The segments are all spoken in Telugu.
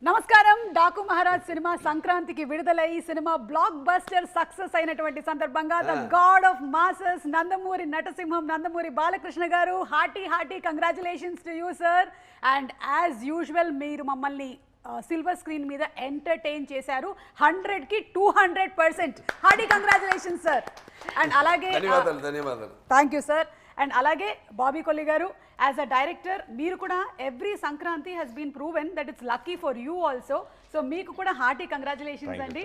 నమస్కారం. డాకు మహారాజ్ సినిమా సంక్రాంతికి విడుదలై ఈ సినిమా బ్లాక్ బస్టర్ సక్సెస్ అయినటువంటి సందర్భంగా the god of masses Nandamuri నటసింహం Nandamuri Balakrishna garu hearty congratulations to you sir. And as usual మీరు మమ్మల్ని సిల్వర్ స్క్రీన్ మీద ఎంటర్టైన్ చేశారు. 100కి 200%. Hearty congratulations sir. అండ్ అలాగే ధన్యవాదాలు. Thank you sir. అండ్ అలాగే బాబీ కొల్లి గారు యాజ్ అ డైరెక్టర్ మీరు కూడా every Sankranti has been proven that it's lucky for you also. So మీకు కూడా హార్టీ కంగ్రాచులేషన్స్ అండి.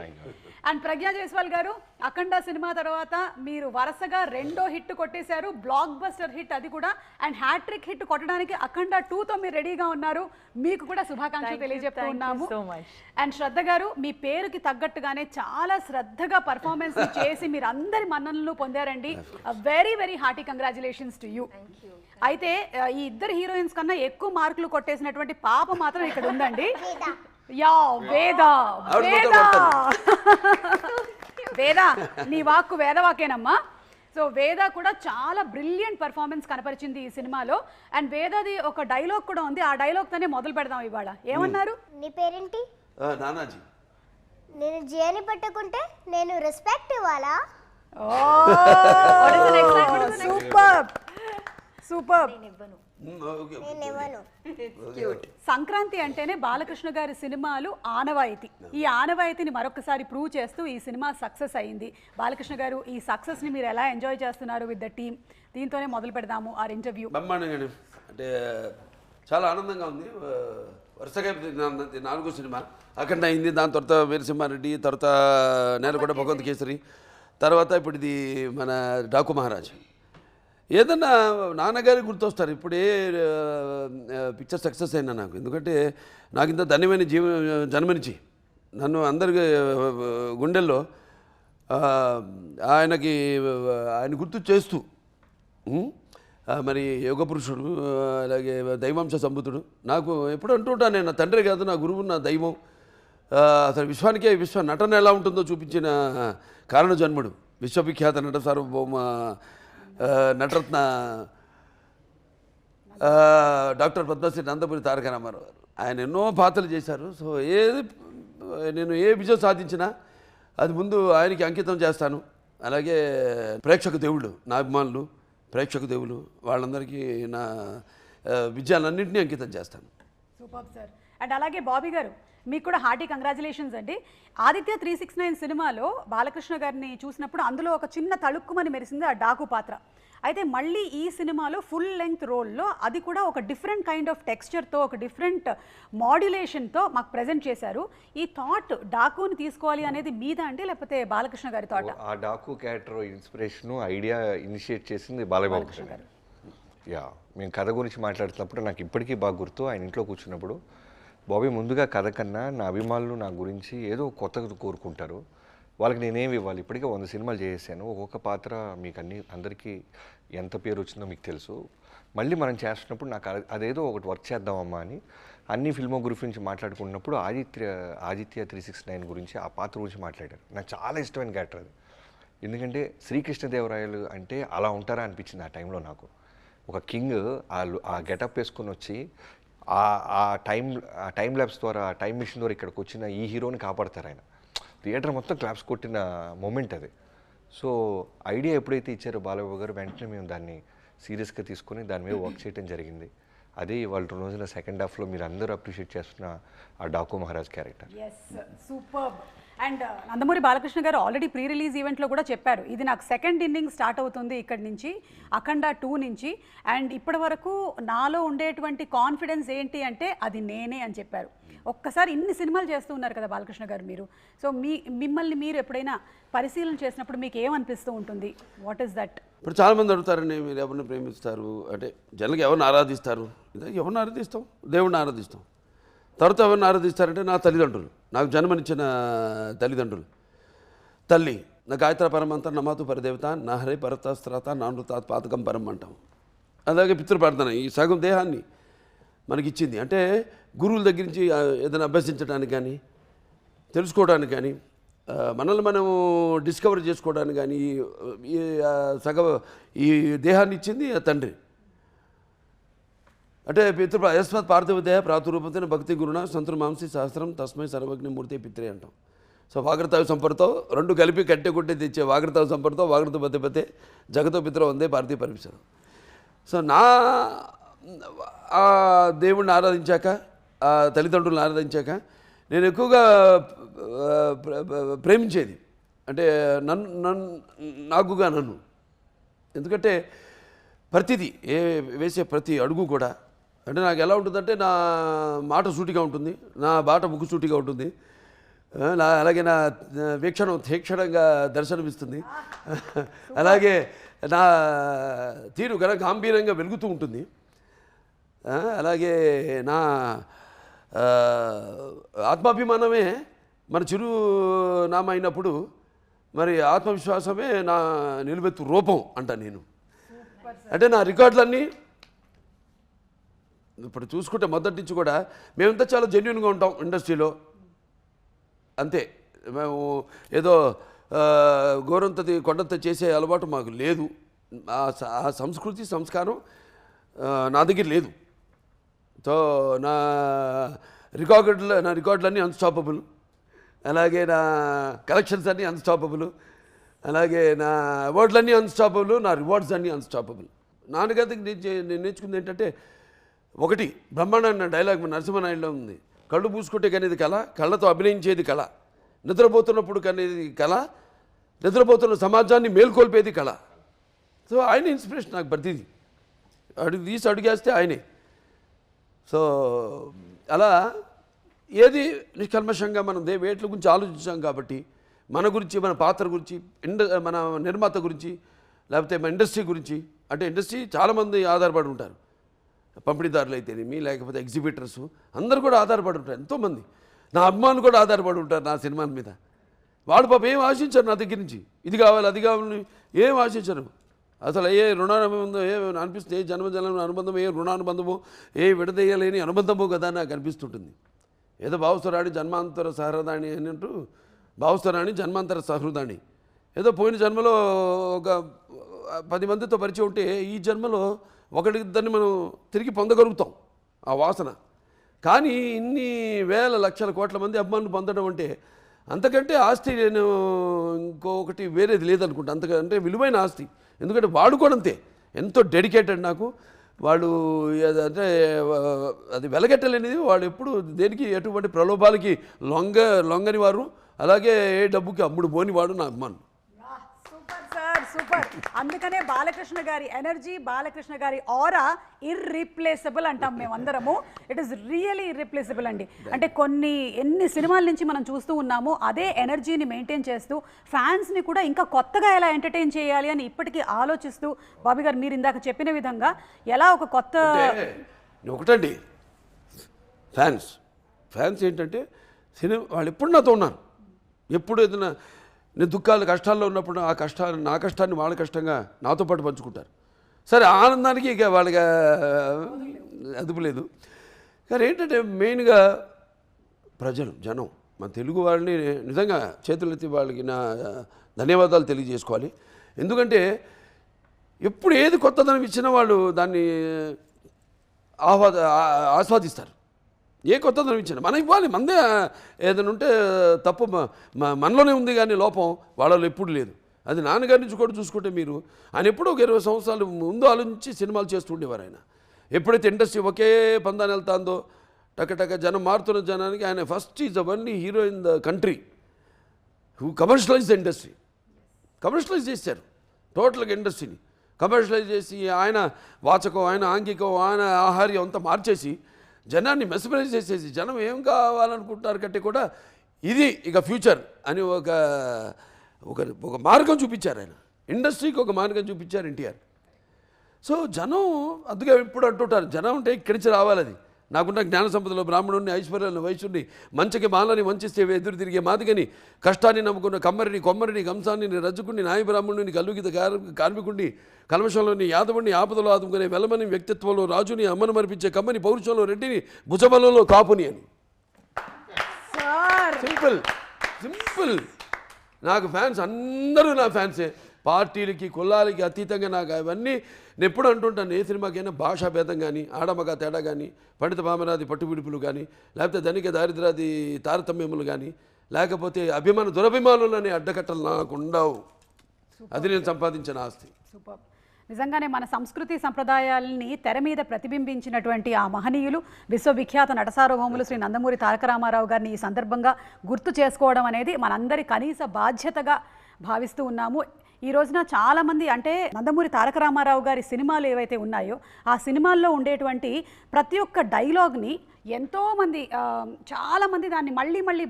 అండ్ ప్రజ్ఞా జైస్వాల్ గారు అఖండ సినిమా తర్వాత మీరు వరుసగా 2వ హిట్ కొట్టేశారు, బ్లాక్ బస్టర్ హిట్ అది కూడా. అండ్ హ్యాట్రిక్ హిట్ కొట్టడానికి అఖండ 2తో మీరు రెడీగా ఉన్నారు. మీకు కూడా శుభాకాంక్షలు తెలియజెప్తూ ఉన్నాము. అండ్ శ్రద్ధ గారు మీ పేరుకి తగ్గట్టుగానే చాలా శ్రద్ధగా పర్ఫార్మెన్స్ చేసి మీరు అందరి మన్ననలు పొందారండి. Very very hearty congratulations to you. అయితే ఈ ఇద్దరు హీరోయిన్స్ కన్నా ఎక్కువ మార్కులు కొట్టేసినటువంటి పాప మాత్రం ఇక్కడ ఉందండి. యా వేద వేద వేద నీ వాక్కు వేదవాకేనమ్మా. సో వేద కూడా చాలా బ్రిలియంట్ పర్ఫార్మెన్స్ కనపరిచింది ఈ సినిమాలో. అండ్ వేదది ఒక డైలాగ్ కూడా ఉంది, ఆ డైలాగ్ తోనే మొదలు పెడదాం ఇవాళ. ఏమన్నారు? నీ పేరేంటి? నానాజీ. నేను జియాని పట్టుకుంటే నేను రెస్పెక్ట్ ఇవ్వాలా? Super super. సంక్రాంతి అంటేనే బాలకృష్ణ గారి సినిమాలు ఆనవాయితీ. ఈ ఆనవాయితీని మరొకసారి ప్రూవ్ చేస్తూ ఈ సినిమా సక్సెస్ అయింది. బాలకృష్ణ గారు ఈ సక్సెస్ ని మీరు ఎలా ఎంజాయ్ చేస్తున్నారు విత్ ద టీమ్? దీంతోనే మొదలు పెడదాము ఆర్ ఇంటర్వ్యూ. బ్రహ్మాండంగా అంటే చాలా ఆనందంగా ఉంది. వరుసగా 4వ సినిమా అఖండ అయింది, దాని తర్వాత వీరసింహారెడ్డి, తర్వాత నేలకొండ భగవంత్ కేసరి, తర్వాత ఇప్పుడు ఇది మన డాకు మహారాజ్. ఏదన్నా నాన్నగారికి గుర్తొస్తారు. ఇప్పుడే పిక్చర్ సక్సెస్ అయినా నాకు, ఎందుకంటే నాకు ఇంత ధన్యమైన జన్మనిచ్చి నన్ను అందరి గుండెల్లో ఆయన గుర్తు చేస్తూ మరి యోగ పురుషుడు, అలాగే దైవాంశ సంబుతుడు. నాకు ఎప్పుడు అంటుంటాను, నేను నా తండ్రి కాదు, నా గురువు, నా దైవం. అసలు విశ్వానికే నటన ఎలా ఉంటుందో చూపించిన కారణ జన్ముడు, విశ్వవిఖ్యాత నట సార్వభౌమ నటరత్న డాక్టర్ పద్మశ్రీ నందమూరి తారక రామారావు గారు. ఆయన ఎన్నో పాత్రలు చేశారు. సో నేను ఏ విజయం సాధించినా అది ముందు ఆయనకి అంకితం చేస్తాను. అలాగే ప్రేక్షక దేవుళ్ళు, నా అభిమానులు, ప్రేక్షక దేవులు, వాళ్ళందరికీ నా విజయాలన్నింటినీ అంకితం చేస్తాను. Super sir. అండ్ అలాగే బాబీ గారు మీకు కూడా హార్టీ కంగ్రాచులేషన్స్ అండి. ఆదిత్య 369 సినిమాలో బాలకృష్ణ గారిని చూసినప్పుడు అందులో ఒక చిన్న తళుక్కుమని మెరిసింది ఆ డాకు పాత్ర. అయితే మళ్ళీ ఈ సినిమాలో ఫుల్ లెంగ్త్ రోల్లో అది కూడా ఒక డిఫరెంట్ కైండ్ ఆఫ్ టెక్స్చర్తో, ఒక డిఫరెంట్ మాడ్యులేషన్తో మాకు ప్రజెంట్ చేశారు. ఈ థాట్ డాకుని తీసుకోవాలి అనేది మీద అండి, లేకపోతే బాలకృష్ణ గారి థాట్? ఆ Daaku character inspiration idea initiate చేసింది బాలకృష్ణ గారు. యా, మేము కథ గురించి మాట్లాడుతున్నప్పుడు నాకు ఇప్పటికీ బాగా గుర్తు. ఆయన ఇంట్లో కూర్చున్నప్పుడు, బాబీ ముందుగా కథ కన్నా నా అభిమానులు నా గురించి ఏదో కొత్తగా కోరుకుంటారు, వాళ్ళకి నేనేమి ఇవ్వాలి? ఇప్పటికే 100 సినిమాలు చేసాను, ఒక్కొక్క పాత్ర మీకు అందరికీ ఎంత పేరు వచ్చిందో మీకు తెలుసు. మళ్ళీ మనం చేస్తున్నప్పుడు నాకు అదేదో ఒకటి వర్క్ చేద్దామమ్మా అని అన్ని ఫిల్మోగ్రఫీ నుంచి మాట్లాడుకున్నప్పుడు ఆదిత్య 369 గురించి, ఆ పాత్ర గురించి మాట్లాడారు. నాకు చాలా ఇష్టమైన క్యారెక్టర్ అది. ఎందుకంటే శ్రీకృష్ణదేవరాయలు అంటే అలా ఉంటారా అనిపించింది ఆ టైంలో నాకు. ఒక కింగ్ ఆ గెటప్ వేసుకొని వచ్చి ఆ టైం ల్యాబ్స్ ద్వారా, ఆ టైం మిషన్ ద్వారా ఇక్కడికి వచ్చిన ఈ హీరోని కాపాడతారు ఆయన. థియేటర్ మొత్తం క్లాప్స్ కొట్టిన మూమెంట్ అది. సో ఐడియా ఎప్పుడైతే ఇచ్చారో బాలబాబు గారు, వెంటనే మేము దాన్ని సీరియస్గా తీసుకొని దాని మీద వర్క్ చేయడం జరిగింది. అదే ఇవాళ 2 రోజుల సెకండ్ హాఫ్లో మీరు అందరూ అప్రిషియేట్ చేస్తున్న ఆ Daaku Maharaj character. Super. And Nandamuri Balakrishna గారు ఆల్రెడీ ప్రీ రిలీజ్ ఈవెంట్లో కూడా చెప్పారు, ఇది నాకు సెకండ్ ఇన్నింగ్ స్టార్ట్ అవుతుంది ఇక్కడి నుంచి, అఖండ 2 నుంచి. అండ్ ఇప్పటి వరకు నాలో ఉండేటువంటి కాన్ఫిడెన్స్ ఏంటి అంటే అది నేనే అని చెప్పారు. ఒక్కసారి ఇన్ని సినిమాలు చేస్తూ ఉన్నారు కదా బాలకృష్ణ గారు మీరు. సో మిమ్మల్ని మీరు ఎప్పుడైనా పరిశీలన చేసినప్పుడు మీకు ఏమనిపిస్తూ ఉంటుంది? What is that? ఇప్పుడు చాలామంది అడుగుతారండి, మీరు ఎవరిని ప్రేమిస్తారు అంటే, జనరల్గా ఎవరిని ఆరాధిస్తారు? ఎవరిని ఆరాధిస్తాం? దేవుడిని ఆరాధిస్తాం. తర్వాత ఎవరిని ఆరాధిస్తారంటే నా తల్లిదండ్రులు, నాకు జన్మనిచ్చిన తల్లిదండ్రులు. తల్లి నా గాయత్ర పరమంత నమాతు పరదేవత, నా హరే పరతాస్త్రాత, నా నృతాత్ పాతకం పరం అంటాం. అలాగే పితృప్రార్థన, ఈ సగం దేహాన్ని మనకిచ్చింది. అంటే గురువుల దగ్గర నుంచి ఏదైనా అభ్యసించడానికి కానీ, తెలుసుకోవడానికి కానీ, మనల్ని మనం డిస్కవర్ చేసుకోవడానికి కానీ ఈ దేహాన్ని ఇచ్చింది తండ్రి. అంటే యస్మత్ పార్థివదేహ ప్రాతురూపతైన భక్తి గురుణ సంతృమాంసి సహస్రం తస్మై సర్వజ్ఞ మూర్తి పిత్రే అంటాం. సో వాగ్రతావి సంపర్తో రెండు కలిపి కట్టె కొట్టి తెచ్చే వాగ్రతావి సంపర్తో వాగ్రత పతే జగతో పిత్ర వందే పార్థివ పరమేశ్వరం. సో ఆ దేవుణ్ణి ఆరాధించాక, ఆ తల్లిదండ్రులను ఆరాధించాక నేను ఎక్కువగా ప్రేమించేది అంటే నాకుగా నన్ను. ఎందుకంటే ప్రతిదీ వేసే ప్రతి అడుగు కూడా అంటే నాకు ఎలా ఉంటుందంటే నా మాట సూటిగా ఉంటుంది, నా బాట ముక్కు సూటిగా ఉంటుంది, అలాగే నా వీక్షణం తీక్షణంగా దర్శనమిస్తుంది, అలాగే నా తీరు గాంభీర్యంగా వెలుగుతూ ఉంటుంది, అలాగే నా ఆత్మాభిమానమే మన చిరునామా అయినప్పుడు మరి ఆత్మవిశ్వాసమే నా నిలువెత్తు రూపం అంట నేను. అంటే నా రికార్డులన్నీ ఇప్పుడు చూసుకుంటే మొదటి నుంచి కూడా మేమంతా చాలా జెన్యున్గా ఉంటాం ఇండస్ట్రీలో, అంతే. మేము ఏదో గోరంతది కొండంత చేసే అలవాటు మాకు లేదు. ఆ సంస్కృతి సంస్కారం నా దగ్గర లేదు. సో నా రికార్డులన్నీ అన్స్టాపబుల్, అలాగే నా కలెక్షన్స్ అన్నీ అన్స్టాపబుల్, అలాగే నా అవార్డులన్నీ అన్స్టాపబుల్, నా రివార్డ్స్ అన్నీ అన్స్టాపబుల్. నాన్నగారికి నేను నేర్చుకుంది ఏంటంటే ఒకటి బ్రహ్మాండ డైలాగ్ నరసింహనాయుడులో ఉంది, కళ్ళు పూసుకుంటే కనేది కళ, కళ్ళతో అభినయించేది కళ, నిద్రపోతున్నప్పుడు కనేది కళ, నిద్రపోతున్న సమాజాన్ని మేల్కొల్పేది కళ. సో ఆయన ఇన్స్పిరేషన్ నాకు ప్రతిదీ అడుగేస్తే ఆయనే. సో అలా ఏది నిష్కల్మషంగా మనం వేట్ల గురించి ఆలోచించాం కాబట్టి మన గురించి, మన పాత్ర గురించి, మన నిర్మాత గురించి, లేకపోతే మన ఇండస్ట్రీ గురించి. అంటే ఇండస్ట్రీ చాలామంది ఆధారపడి ఉంటారు, పంపిణీదారులు అయితేనేమి, లేకపోతే ఎగ్జిబిటర్స్ అందరూ కూడా ఆధారపడి ఉంటారు. ఎంతోమంది నా అభిమానులు కూడా ఆధారపడి ఉంటారు నా సినిమాల మీద. వాడు పాప ఏం ఆశించారు నా దగ్గర నుంచి, ఇది కావాలి అది కావాలని ఏం ఆశించరు. అసలు ఏ రుణానుబంధం ఏ అనిపిస్తుంది, ఏ జన్మజన్మ అనుబంధం, ఏ రుణానుబంధమో, ఏ విడదీయలేని అనుబంధమో కదా నాకు అనిపిస్తుంటుంది. ఏదో భావస్వరాణి జన్మాంతర సహృదాణి అని అంటూ, భావస్వరాణి జన్మాంతర సహృదాణి, ఏదో పోయిన జన్మలో ఒక 10 మందితో పరిచయం ఉంటే ఈ జన్మలో ఒకటిద్దరిని మనం తిరిగి పొందగలుగుతాం ఆ వాసన. కానీ ఇన్ని వేల లక్షల కోట్ల మంది అభిమానులు పొందడం అంటే అంతకంటే ఆస్తి నేను ఇంకొకటి వేరేది లేదనుకుంటా. అంతకంటే విలువైన ఆస్తి. ఎందుకంటే వాడు కూడా అంతే ఎంతో డెడికేటెడ్ నాకు. వాళ్ళు అంటే అది వెలగట్టలేనిది. వాడు ఎప్పుడు దేనికి ఎటువంటి ప్రలోభాలకి లొంగని వారు, అలాగే ఏ డబ్బుకి అమ్ముడు పోని వాడు నా అభిమానులు. సూపర్. అందుకనే బాలకృష్ణ గారి ఎనర్జీ, బాలకృష్ణ గారి ఆరా ఇర్రీప్లేసబుల్ అంటాం మేమందరము. ఇట్ ఈస్ రియలీ ఇర్రీప్లేసబుల్ అండి. అంటే ఎన్ని సినిమాల నుంచి మనం చూస్తూ ఉన్నాము అదే ఎనర్జీని మెయింటైన్ చేస్తూ ఫ్యాన్స్ని కూడా ఇంకా కొత్తగా ఎలా ఎంటర్టైన్ చేయాలి అని ఇప్పటికీ ఆలోచిస్తూ, బాబీ గారు మీరు ఇందాక చెప్పిన విధంగా ఎలా ఒక కొత్త ఒకటండి ఫ్యాన్స్ ఏంటంటే సినిమా వాళ్ళు ఎప్పుడు నాతో ఉన్నారు. ఎప్పుడు ఏదైనా నేను దుఃఖాలు కష్టాల్లో ఉన్నప్పుడు నా కష్టాన్ని వాళ్ళ కష్టంగా నాతో పాటు పంచుకుంటారు. సరే ఆనందానికి ఇక వాళ్ళకి అదుపు లేదు. కానీ ఏంటంటే మెయిన్గా జనం మన తెలుగు వాళ్ళని నిజంగా చేతులెత్తి వాళ్ళకి నా ధన్యవాదాలు తెలియజేసుకోవాలి. ఎందుకంటే ఎప్పుడు ఏది కొత్తదనం ఇచ్చినా వాళ్ళు దాన్ని ఆస్వాదిస్తారు. ఏ కొత్తదనం ఇచ్చినా మనం ఇవ్వాలి. మందే ఏదైనా ఉంటే తప్పు మనలోనే ఉంది, కానీ లోపం వాళ్ళలో ఎప్పుడు లేదు. అది నాన్నగారి నుంచి కూడా చూసుకుంటే మీరు ఆయన ఎప్పుడూ ఒక 20 సంవత్సరాలు ముందు ఆలోచించి సినిమాలు చేస్తూ ఉండేవారు. ఆయన ఎప్పుడైతే ఇండస్ట్రీ ఒకే పందాన్ని వెళ్తాందో టక జనం మారుతున్న జనానికి ఆయన first is the only hero in the country who commercialize the industry. Commercialize చేశారు టోటల్గా ఇండస్ట్రీని. కమర్షియలైజ్ చేసి ఆయన వాచకం, ఆయన ఆంగికం, ఆయన ఆహార్యం అంతా మార్చేసి జనాన్ని మెస్మరైజ్ చేసేసి జనం ఏం కావాలనుకుంటున్నారు కంటే కూడా ఇది ఇక ఫ్యూచర్ అని ఒక మార్గం చూపించారు ఆయన. ఇండస్ట్రీకి ఒక మార్గం చూపించారు ఎన్టీఆర్. సో జనం అందుకే ఎప్పుడు అంటుంటారు జనం అంటే ఇక్కడి నుంచి రావాలి. అది నాకున్న జ్ఞాన సంపదలో బ్రాహ్మణుడిని, ఐశ్వర్యాన్ని, వైశ్యుడిని, మంచికి మాలని వంచిస్తే ఎదురు తిరిగే మాదిగని, కష్టాన్ని నమ్ముకున్న కమ్మరిని, కొమ్మరిని, కంసాన్ని, రజ్జుకుని, నాయ బ్రాహ్మణుని, కల్లుగిత కార్మికుడిని, కల్మషంలోని యాదవుడిని, ఆపదలో ఆదుకునే వెలమని, వ్యక్తిత్వంలో రాజుని, అమ్మను మరిపించే కమ్మని, పౌరుషంలో రెడ్డిని, భుజబలంలో కాపుని అని. సింపుల్. నాకు ఫ్యాన్స్ అందరూ నా ఫ్యాన్సే. పార్టీలకి కులాలకి అతీతంగా నాకు అవన్నీ నేను ఎప్పుడు అంటుంటాను, ఏ సినిమాకైనా భాషా భేదం కానీ, ఆడమగ తేడా కానీ, పండిత పామరాది పట్టుబిడుపులు కానీ, లేకపోతే ధనిక దారిద్రాది తారతమ్యములు కానీ, లేకపోతే అభిమాన దురభిమానులని అడ్డకట్టలు నాకు ఉండవు. అది నేను సంపాదించిన ఆస్తి. సూపర్. నిజంగానే మన సంస్కృతి సంప్రదాయాలని తెర మీద ప్రతిబింబించినటువంటి ఆ మహనీయులు విశ్వవిఖ్యాత నటసార్వభౌములు శ్రీ నందమూరి తారక రామారావు గారిని ఈ సందర్భంగా గుర్తు చేసుకోవడం అనేది మనందరి కనీస బాధ్యతగా భావిస్తూ ఉన్నాము. ఈ రోజున చాలామంది అంటే నందమూరి తారక రామారావు గారి సినిమాలు ఏవైతే ఉన్నాయో ఆ సినిమాల్లో ఉండేటువంటి ప్రతి ఒక్క డైలాగ్ని ఎంతోమంది చాలామంది దాన్ని మళ్ళీ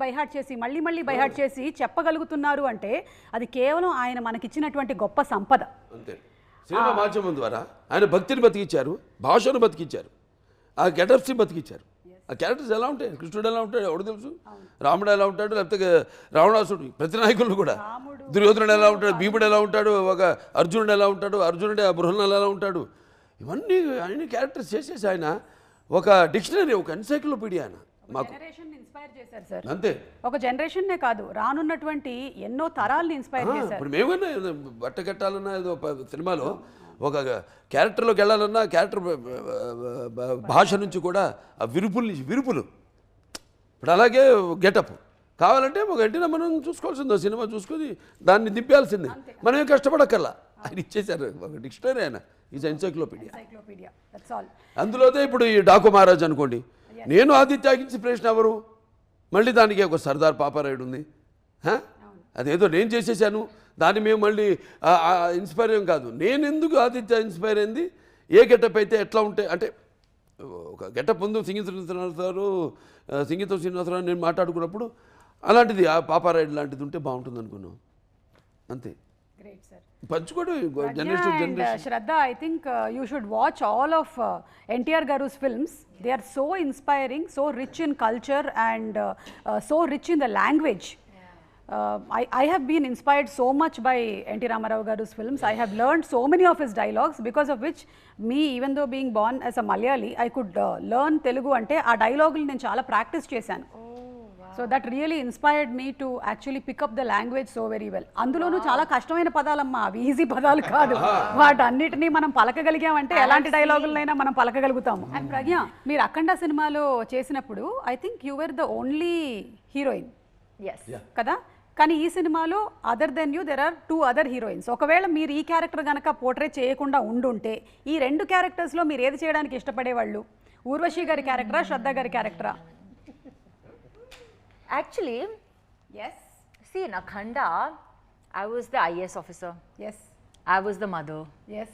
బైహార్ట్ చేసి చెప్పగలుగుతున్నారు అంటే అది కేవలం ఆయన మనకిచ్చినటువంటి గొప్ప సంపద. అంతే. సినిమా మాధ్యమం ద్వారా ఆయన భక్తిని బతికిచ్చారు, భాషను బతికిచ్చారు, ఆ గెటప్స్ని బతికిచ్చారు. ఆ క్యారెక్టర్స్ ఎలా ఉంటాయి, కృష్ణుడు ఎలా ఉంటాడు ఎవడు తెలుసు, రాముడు ఎలా ఉంటాడు, లేకపోతే రావణాసుడు, ప్రతి నాయకులు కూడా, దుర్యోధనుడు ఎలా ఉంటాడు, భీముడు ఎలా ఉంటాడు, ఒక అర్జునుడు ఎలా ఉంటాడు, అర్జునుడే ఆ బృహన్నలు ఎలా ఉంటాడు, ఇవన్నీ ఆయన క్యారెక్టర్స్ చేసేసి ఆయన ఒక డిక్షనరీ, ఒక ఎన్సైక్లోపీడియా ఆయన మాకు ఇన్స్పైర్ చేశారు సార్. అంతే. ఒక జనరేషన్నే కాదు, రానున్నటువంటి ఎన్నో తరాల్ని ఇన్స్పైర్ చేశారు. ఇప్పుడు మేమన్నా బట్ట కట్టాలన్నా ఏదో సినిమాలో ఒక క్యారెక్టర్లోకి వెళ్ళాలన్నా క్యారెక్టర్ భాష నుంచి కూడా ఆ విరుపులు ఇప్పుడు అలాగే గెటప్ కావాలంటే ఒక గంటనే మనం చూసుకోవాల్సిందో, సినిమా చూసుకొని దాన్ని దింపాల్సిందే, మనమే కష్టపడక్కర్లా. ఆయన ఇచ్చేశారు ఒక డిక్షనరీ, ఆయన ఈజ్ ఎన్సైక్లోపీడియా. అందులోనే ఇప్పుడు ఈ డాకు మహారాజ్ అనుకోండి, నేను ఆదిత్యకి ఇన్స్పిరేషన్ ఎవరు, మళ్ళీ దానికి ఒక సర్దార్ పాపారాయుడు ఉంది, అదేదో నేను చేసేసాను దాన్ని మేము మళ్ళీ ఇన్స్పైర్ ఏం కాదు. నేను ఎందుకు ఆదిత్య ఇన్స్పైర్ అయింది, ఏ గెటప్ అయితే ఎట్లా ఉంటే అంటే ఒక గెటప్ ముందు సంగీతం శ్రీనివాసరావు నేను మాట్లాడుకున్నప్పుడు అలాంటిది ఆ పాపారాయుడు లాంటిది ఉంటే బాగుంటుంది అనుకున్నాం. అంతే. పంచుకోవడం generation. Shraddha, I think you should watch all of NTR Garu's films. They are so inspiring, so rich in culture and so rich in the language. I have been inspired so much by NT Ramarao Garu's films. I have learned so many of his dialogues, because of which me, even though being born as a Malayali, I could learn Telugu ante aa dialogue ni nenu chaala practice chesanu. So that really inspired me to actually pick up the language so very well. అందులోనూ చాలా కష్టమైన పదాలమ్మా, అవి ఈజీ పదాలు కాదు. వాటన్నిటినీ మనం పలకగలిగామంటే ఎలాంటి డైలాగులైనా మనం పలకగలుగుతాము. అండ్ ప్రజ్ఞ, మీరు అఖండ సినిమాలో చేసినప్పుడు I think you were the only heroine కదా, కానీ ఈ సినిమాలో other than you there are 2 other heroines. ఒకవేళ మీరు ఈ క్యారెక్టర్ కనుక పోర్ట్రే చేయకుండా ఉండుంటే ఈ 2 క్యారెక్టర్స్లో మీరు ఏది చేయడానికి ఇష్టపడేవాళ్ళు? ఊర్వశి గారి క్యారెక్టరా, శ్రద్ధ గారి క్యారెక్టరా? Actually, yes. See, in Akhanda, I was the IAS officer. Yes. I was the mother. Yes.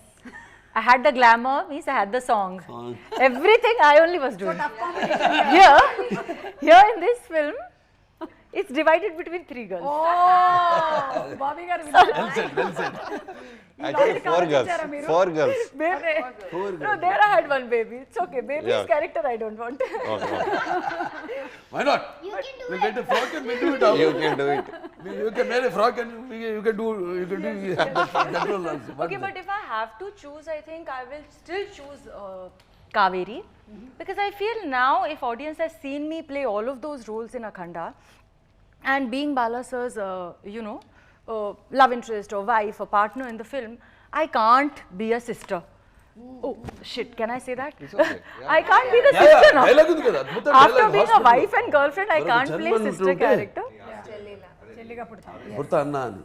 I had the glamour, means I had the song. Everything I only was doing. So tough competition. Here in this film, it's divided between 3 girls. Oh, Bobby garu. Well said. Actually, 4 girls. 4 girls. Baby. No, there I had one baby. It's okay. Baby's character I don't want. Okay. Why not? You can do We'll it. get a frock and we'll do it. You can do it. You can wear a frock and you can do that role also. Okay, but if I have to choose, I think I will still choose Kaveri. Because I feel now, if audience has seen me play all of those roles in Akhanda, and being Bala sir's, love interest or wife or partner in the film, I can't be a sister. Oh shit, can I say that? It's okay. Yeah. I can't be the sister now. After being a After wife and girlfriend, I can't play sister character. చెల్లిగా పుడతాం. పుడతా అన్నా అని.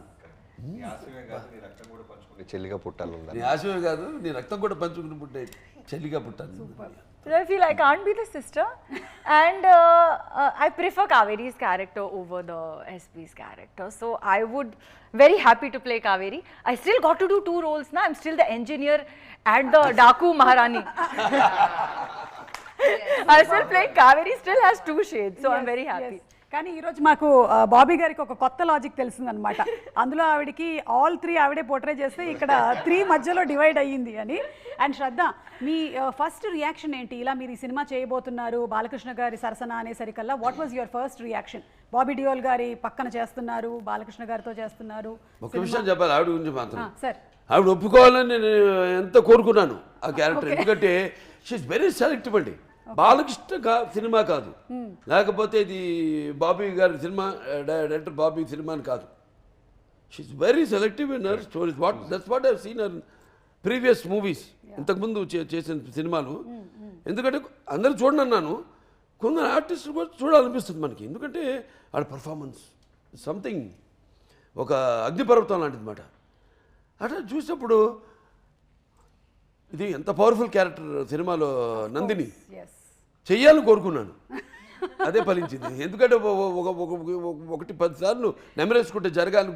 చెల్లిగా పుట్టాలి. నీ ఆశమే కాదు, నీ రక్తం కూడా పంచుకుని పుట్టే చెల్లిగా పుట్టాను. So I feel I can't be the sister, and I prefer Kaveri's character over the SP's character. So I would very happy to play Kaveri. I still got to do 2 roles now. I'm still the engineer and the Daku Maharani. I still play Kaveri. Still has 2 shades, so I'm very happy. కానీ ఈరోజు మాకు బాబీ గారికి ఒక కొత్త లాజిక్ తెలిసిందనమాట. అందులో ఆవిడకి all 3 ఆవిడే పోర్ట్రే చేస్తే ఇక్కడ 3 మధ్యలో డివైడ్ అయ్యింది అని. అండ్ శ్రద్ధ, మీ ఫస్ట్ రియాక్షన్ ఏంటి? ఇలా మీరు ఈ సినిమా చేయబోతున్నారు, బాలకృష్ణ గారి సరసన అనేసరికల్లా what was your first reaction? Bobby Deol గారి పక్కన చేస్తున్నారు, బాలకృష్ణ గారితో చేస్తున్నారు. ఒక విషయం చెప్పాలి ఆవిడ గురించి మాత్రం. సార్, ఆవిడ ఒప్పుకోవాలని నేను ఎంత కోరుకున్నాను ఆ క్యారెక్టర్. ఎందుకంటే షీఈస్ వెరీ సెలెక్టివ్ అండి. బాలకృష్ణ సినిమా కాదు, లేకపోతే ఇది బాబీ గారి సినిమా, డైరెక్టర్ బాబీ సినిమా అని కాదు. She is very selective in her stories. That's what I have seen her previous movies. ఇంతకుముందు చేసిన సినిమాలు. ఎందుకంటే అందరూ చూడండి అన్నాను, కొందరు ఆర్టిస్టులు కూడా చూడాలనిపిస్తుంది మనకి. ఎందుకంటే ఆడ పర్ఫార్మెన్స్ సంథింగ్ ఒక అగ్నిపర్వతం లాంటిది అన్నమాట. అట్లా చూసినప్పుడు ఇది ఎంత పవర్ఫుల్ క్యారెక్టర్ సినిమాలో నందిని చెయ్యాలని కోరుకున్నాను, అదే ఫలించింది. ఎందుకంటే ఒకటి 10 సార్లు నెమరేసుకుంటే జరగాలని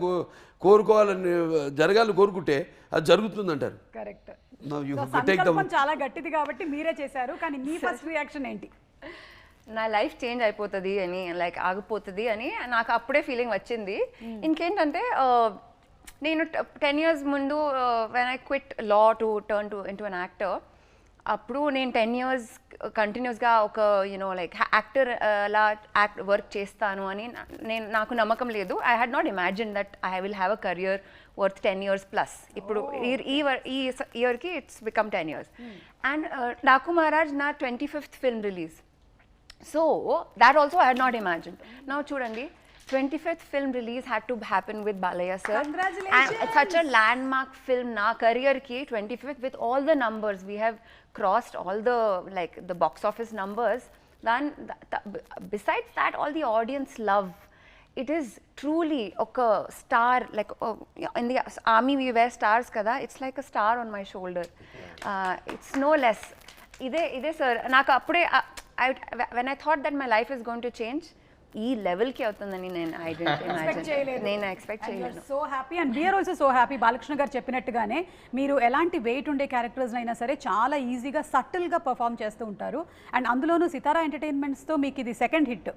కోరుకుంటే అది జరుగుతుందంటారు. కరెక్ట్. సంకల్పం చాలా గట్టిది కాబట్టి మీరే చేశారు. కానీ మీ ఫస్ట్ రియాక్షన్ ఏంటి? నా లైఫ్ చేంజ్ అయిపోతుంది అని, లైక్ ఆగిపోతుంది అని నాకు అప్పుడే ఫీలింగ్ వచ్చింది. ఇంకేంటంటే నేను 10 years ముందు when I quit law to turn into an actor, అప్పుడు నేను 10 years కంటిన్యూస్గా ఒక లైక్ యాక్టర్ లా వర్క్ చేస్తాను అని నాకు నమ్మకం లేదు. I had not imagine that I will have a career worth 10 years plus. ఇప్పుడు ఈ ఇయర్కి it's become 10 years. And Daaku Maharaj నా 25th film release. So that also I had not imagined. Now chudandi, 25th film release had to happen with Balaya sir. Congratulations. And it's such a landmark film na career ki 25th with all the numbers. We have crossed all the the box office numbers. Then besides that, all the audience love. It is truly a star, like in the army we wear stars kada. It's like a star on my shoulder. It's no less. Ide sir, naku appude when I thought that my life is going to change, ఈ లెవెల్కి అవుతుందని నేను ఐ డోంట్ ఇమాజిన్. నేను ఎక్స్పెక్ట్ చేయలేదు. So happy and we are also so happy. Balakrishna గారు చెప్పినట్టుగానే మీరు ఎలాంటి వెయిట్ ఉండే క్యారెక్టర్స్ అయినా సరే చాలా ఈజీగా సటిల్గా పర్ఫామ్ చేస్తూ ఉంటారు. అండ్ అందులోనూ సితారా ఎంటర్టైన్మెంట్స్తో మీకు ఇది సెకండ్ హిట్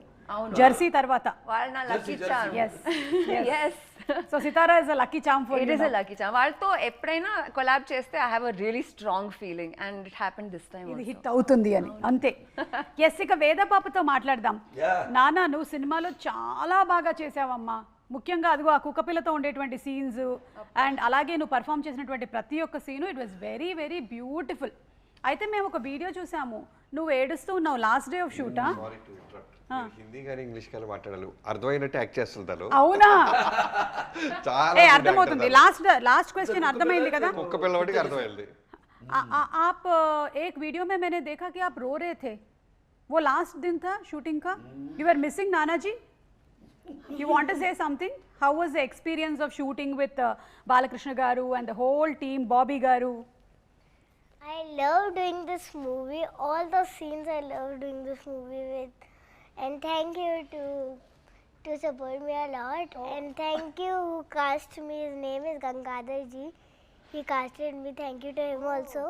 జెర్సీ తర్వాత. వాళ్ళు నా lucky charm. yes so Sithara is a lucky charm for you. It is a lucky charm. వాళ్ళతో ఎప్పుడైనా కొలాబ్ చేస్తే I have a really strong feeling and it happened this time. ఇది హిట్ అవుతుంది అని అంతే. ఎస్, ఇక వేద పాపతో మాట్లాడదాం. నానా, నువ్వు సినిమాలో చాలా బాగా చేసావమ్మా. ముఖ్యంగా అదిగో ఆ కుక్కపిల్లతో ఉండేటువంటి సీన్స్ అండ్ అలాగే నువ్వు పర్ఫామ్ చేసినటువంటి ప్రతి ఒక్క scene it was very very beautiful. అయితే మేము ఒక వీడియో చూసాము, నువ్వు ఏడుస్తూ ఉన్నావు లాస్ట్ డే ఆఫ్ షూటా? హిందీ కానీ ఇంగ్లీష్ కానీ మాట్లాడాలి, అర్థమైనట్టు యాక్ట్ చేస్తుంటారు. అవునా? చాలా అర్థమవుతుంది. లాస్ట్ క్వశ్చన్ అర్థమైంది కదా? ఒక్క పిల్లవాడికి అర్థమైంది. आप एक वीडियो में मैंने देखा कि आप रो रहे थे. वो लास्ट दिन था शूटिंग का. You were missing Nana ji. You want to say something? How was the experience of shooting with Balakrishna garu and the whole team, Bobby garu? I love doing this movie. All the scenes I love doing this movie with. And thank you to support me a lot. And thank you who cast me. His name is Gangadhar ji. He casted me. Thank you to him also.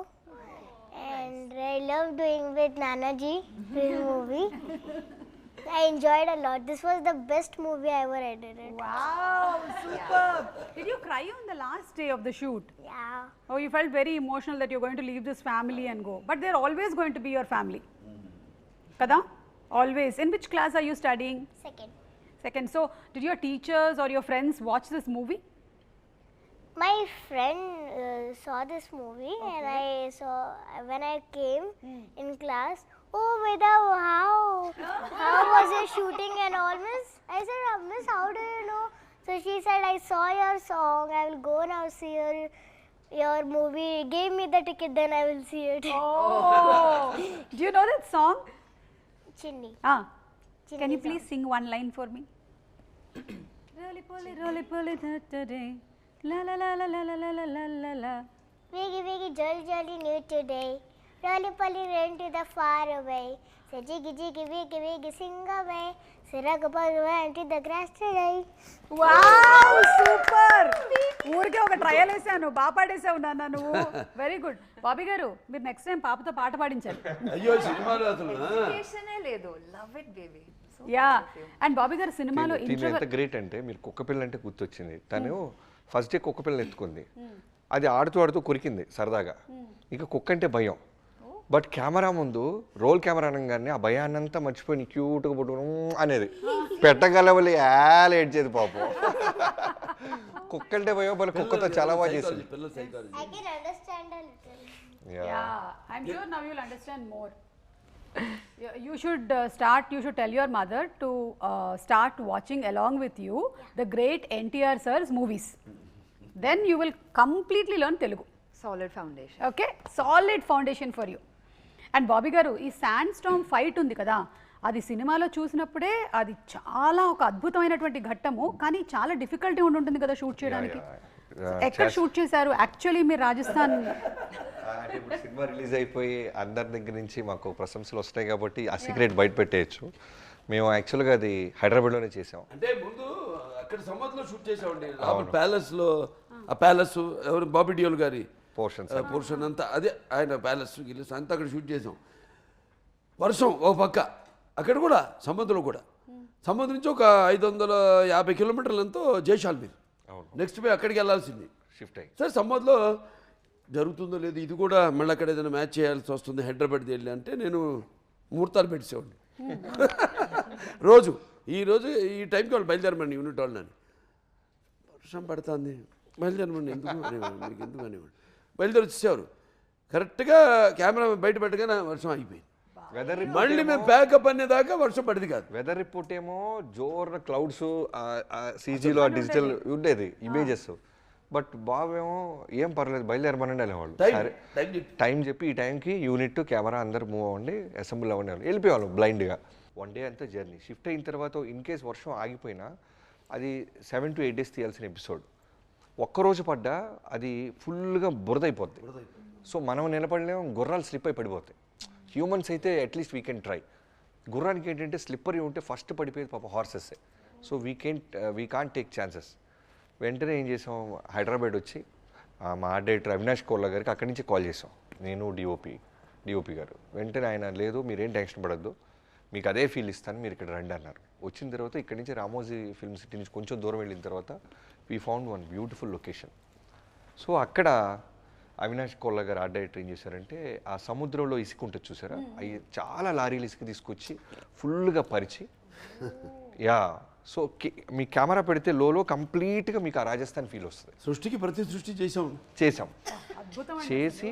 And I love doing with Nana ji this movie. I enjoyed a lot. This was the best movie I ever edited. Wow, superb. Did you cry on the last day of the shoot? Yeah. Oh, you felt very emotional that you're going to leave this family and go. But they're always going to be your family. Kada? Always. In which class are you studying? Second. So, did your teachers or your friends watch this movie? My friend saw this movie, and I saw when I came in class. Oh, Veda, how was your shooting and all, Miss? I said, Miss, how do you know? So she said, I saw your song. I will go now see your movie. Give me the ticket, then I will see it. Oh, do you know that song? Chinni. Chinni can you please sing one line for me? Roly poly today. La la la la la la la la la la. Wiggy jolly new today. Roly poly ran to the far away. Say jiggy wiggy sing away. Say ragapal ran to the grass today. Wow, super. ఊరికే ఒక ట్రయల్ వేసాను, బాగా పాడేసావు నాన్న నువ్వు. Very good. బాబీ గారు, మీరు నెక్స్ట్ టైం పాపతో పాట పాడించాలి. అయ్యో సినిమాలో అసలు లేదు. Love it baby. Yeah. And Bobby గారు సినిమాలో ఎంత గ్రేట్ అంటే, మీరు కుక్కపిల్ల అంటే గుర్తొచ్చింది. తను ఫస్ట్ డే కుక్కపిల్లని ఎత్తుకుంది, అది ఆడుతూ కొరికింది సరదాగా. ఇక కుక్క అంటే భయం. బట్ కెమెరా ముందు రోల్ కెమెరా అనగానే ఆ భయాన్నంతా మర్చిపోయి క్యూట్గా పుట్టు అనేది పెట్టగలవలి ఏడ్చేది పాపం. కుక్క అంటే భయం, బట్ కుక్కతో చాలా బాగా చేసింది. I can understand a little. Yeah, I'm sure now you'll understand more. You should you should tell your mother to start watching along with you the great NTR sir's movies. Then you will completely learn Telugu. Solid foundation. Okay solid foundation for you. And Bobby గారు ఈ శాండ్ స్టామ్ ఫైట్ ఉంది కదా, అది సినిమాలో చూసినప్పుడే అది చాలా ఒక అద్భుతమైనటువంటి ఘట్టము, కానీ చాలా డిఫికల్టీ ఉంటుంది కదా షూట్ చేయడానికి. ఎక్కడ షూట్ చేశారు యాక్చువల్లీ మీరు? రాజస్థాన్. అంటే ఇప్పుడు సినిమా రిలీజ్ అయిపోయి అందరి దగ్గర నుంచి మాకు ప్రశంసలు వస్తాయి కాబట్టి ఆ సీక్రెట్ బయట పెట్టేయచ్చు. మేము యాక్చువల్గా అది హైదరాబాద్లోనే చేసాం. అంటే ముందు అక్కడ సమ్మర్లో షూట్ చేసామండి, ప్యాలెస్లో. ఆ ప్యాలెస్ ఎవరు బాబీ డియోల్ గారి పోర్షన్ అంతా అదే, ఆయన ప్యాలెస్ గిల్లెస్ అంతా అక్కడ షూట్ చేసాం. వర్షం ఓ పక్క, అక్కడ కూడా సముద్రం కూడా, సముద్రం నుంచి ఒక 550 కిలోమీటర్లంతో జైసాల్మీర్. నెక్స్ట్ పోయి అక్కడికి వెళ్ళాల్సింది షిఫ్ట్ అయ్యి. సరే సమ్మర్లో జరుగుతుందో లేదు, ఇది కూడా మళ్ళీ అక్కడ ఏదైనా మ్యాచ్ చేయాల్సి వస్తుంది హైదరాబాద్కి వెళ్ళి అంటే నేను ముహూర్తాలు పెట్టేసేవాడిని. రోజు ఈ టైంకి వాళ్ళు బయలుదేరమండి యూనిట్ వాళ్ళని, వర్షం పడుతుంది బయలుదేరమండి, ఎందుకు అనేవాడు, మీకు ఎందుకు అనేవాడు. బయలుదేరి వచ్చేసేవారు. కరెక్ట్గా కెమెరా బయట పెట్టగానే వర్షం అయిపోయింది. మళ్ళీ మేము ప్యాకప్ అనేదాకా వర్షం పడింది కాదు. వెదర్ రిపోర్ట్ ఏమో జోర్న క్లౌడ్స్, సీజీలో డిజిటల్ ఉండేది ఇమేజెస్. బట్ బాబు ఏమో ఏం పర్లేదు బయలుదేరమనండి అనేవాళ్ళు. సరే టైం చెప్పి ఈ టైంకి యూనిట్ కెమెరా అందరు మూవ్ అవ్వండి, అసెంబ్లీ అవ్వండి వెళ్ళిపోయేవాళ్ళు బ్లైండ్గా. 1 డే అంతా జర్నీ. షిఫ్ట్ అయిన తర్వాత ఇన్ కేస్ వర్షం ఆగిపోయినా అది 7 to 8 days తీయాల్సిన ఎపిసోడ్. ఒక్కరోజు పడ్డా అది ఫుల్గా బురదైపోద్ది. సో మనం నిలబడలేము, గుర్రాలు స్లిప్ అయి పడిపోతాయి. హ్యూమన్స్ అయితే అట్లీస్ట్ వీ కెన్ ట్రై. గుర్రానికి ఏంటంటే స్లిప్పరీ ఉంటే ఫస్ట్ పడిపోయేది పాప హార్సెస్సే. So we can't take chances. వెంటనే ఏం చేసాం, హైదరాబాద్ వచ్చి మా ఆర్ట్ డైరెక్టర్ అవినాష్ కోల్లా గారికి అక్కడి నుంచి కాల్ చేసాం, నేను డిఓపి గారు. వెంటనే ఆయన లేదు మీరేం టెన్షన్ పడద్దు, మీకు అదే ఫీల్ ఇస్తాను, మీరు ఇక్కడ రండి అన్నారు. వచ్చిన తర్వాత ఇక్కడి నుంచి రామోజీ ఫిల్మ్ సిటీ నుంచి కొంచెం దూరం వెళ్ళిన తర్వాత we found one beautiful location. So అక్కడ అవినాష్ కోల్లా గారు ఆర్ట్ డైరెక్టర్ ఏం చేశారంటే, ఆ సముద్రంలో ఇసుక ఉంటుంది చూసారా, అవి చాలా లారీలు ఇసుక తీసుకొచ్చి ఫుల్గా పరిచి, యా సో మీ కెమెరా పెడితే లోలో కంప్లీట్గా మీకు ఆ రాజస్థాన్ ఫీల్ వస్తుంది. సృష్టికి ప్రతి సృష్టి చేసాం చేసి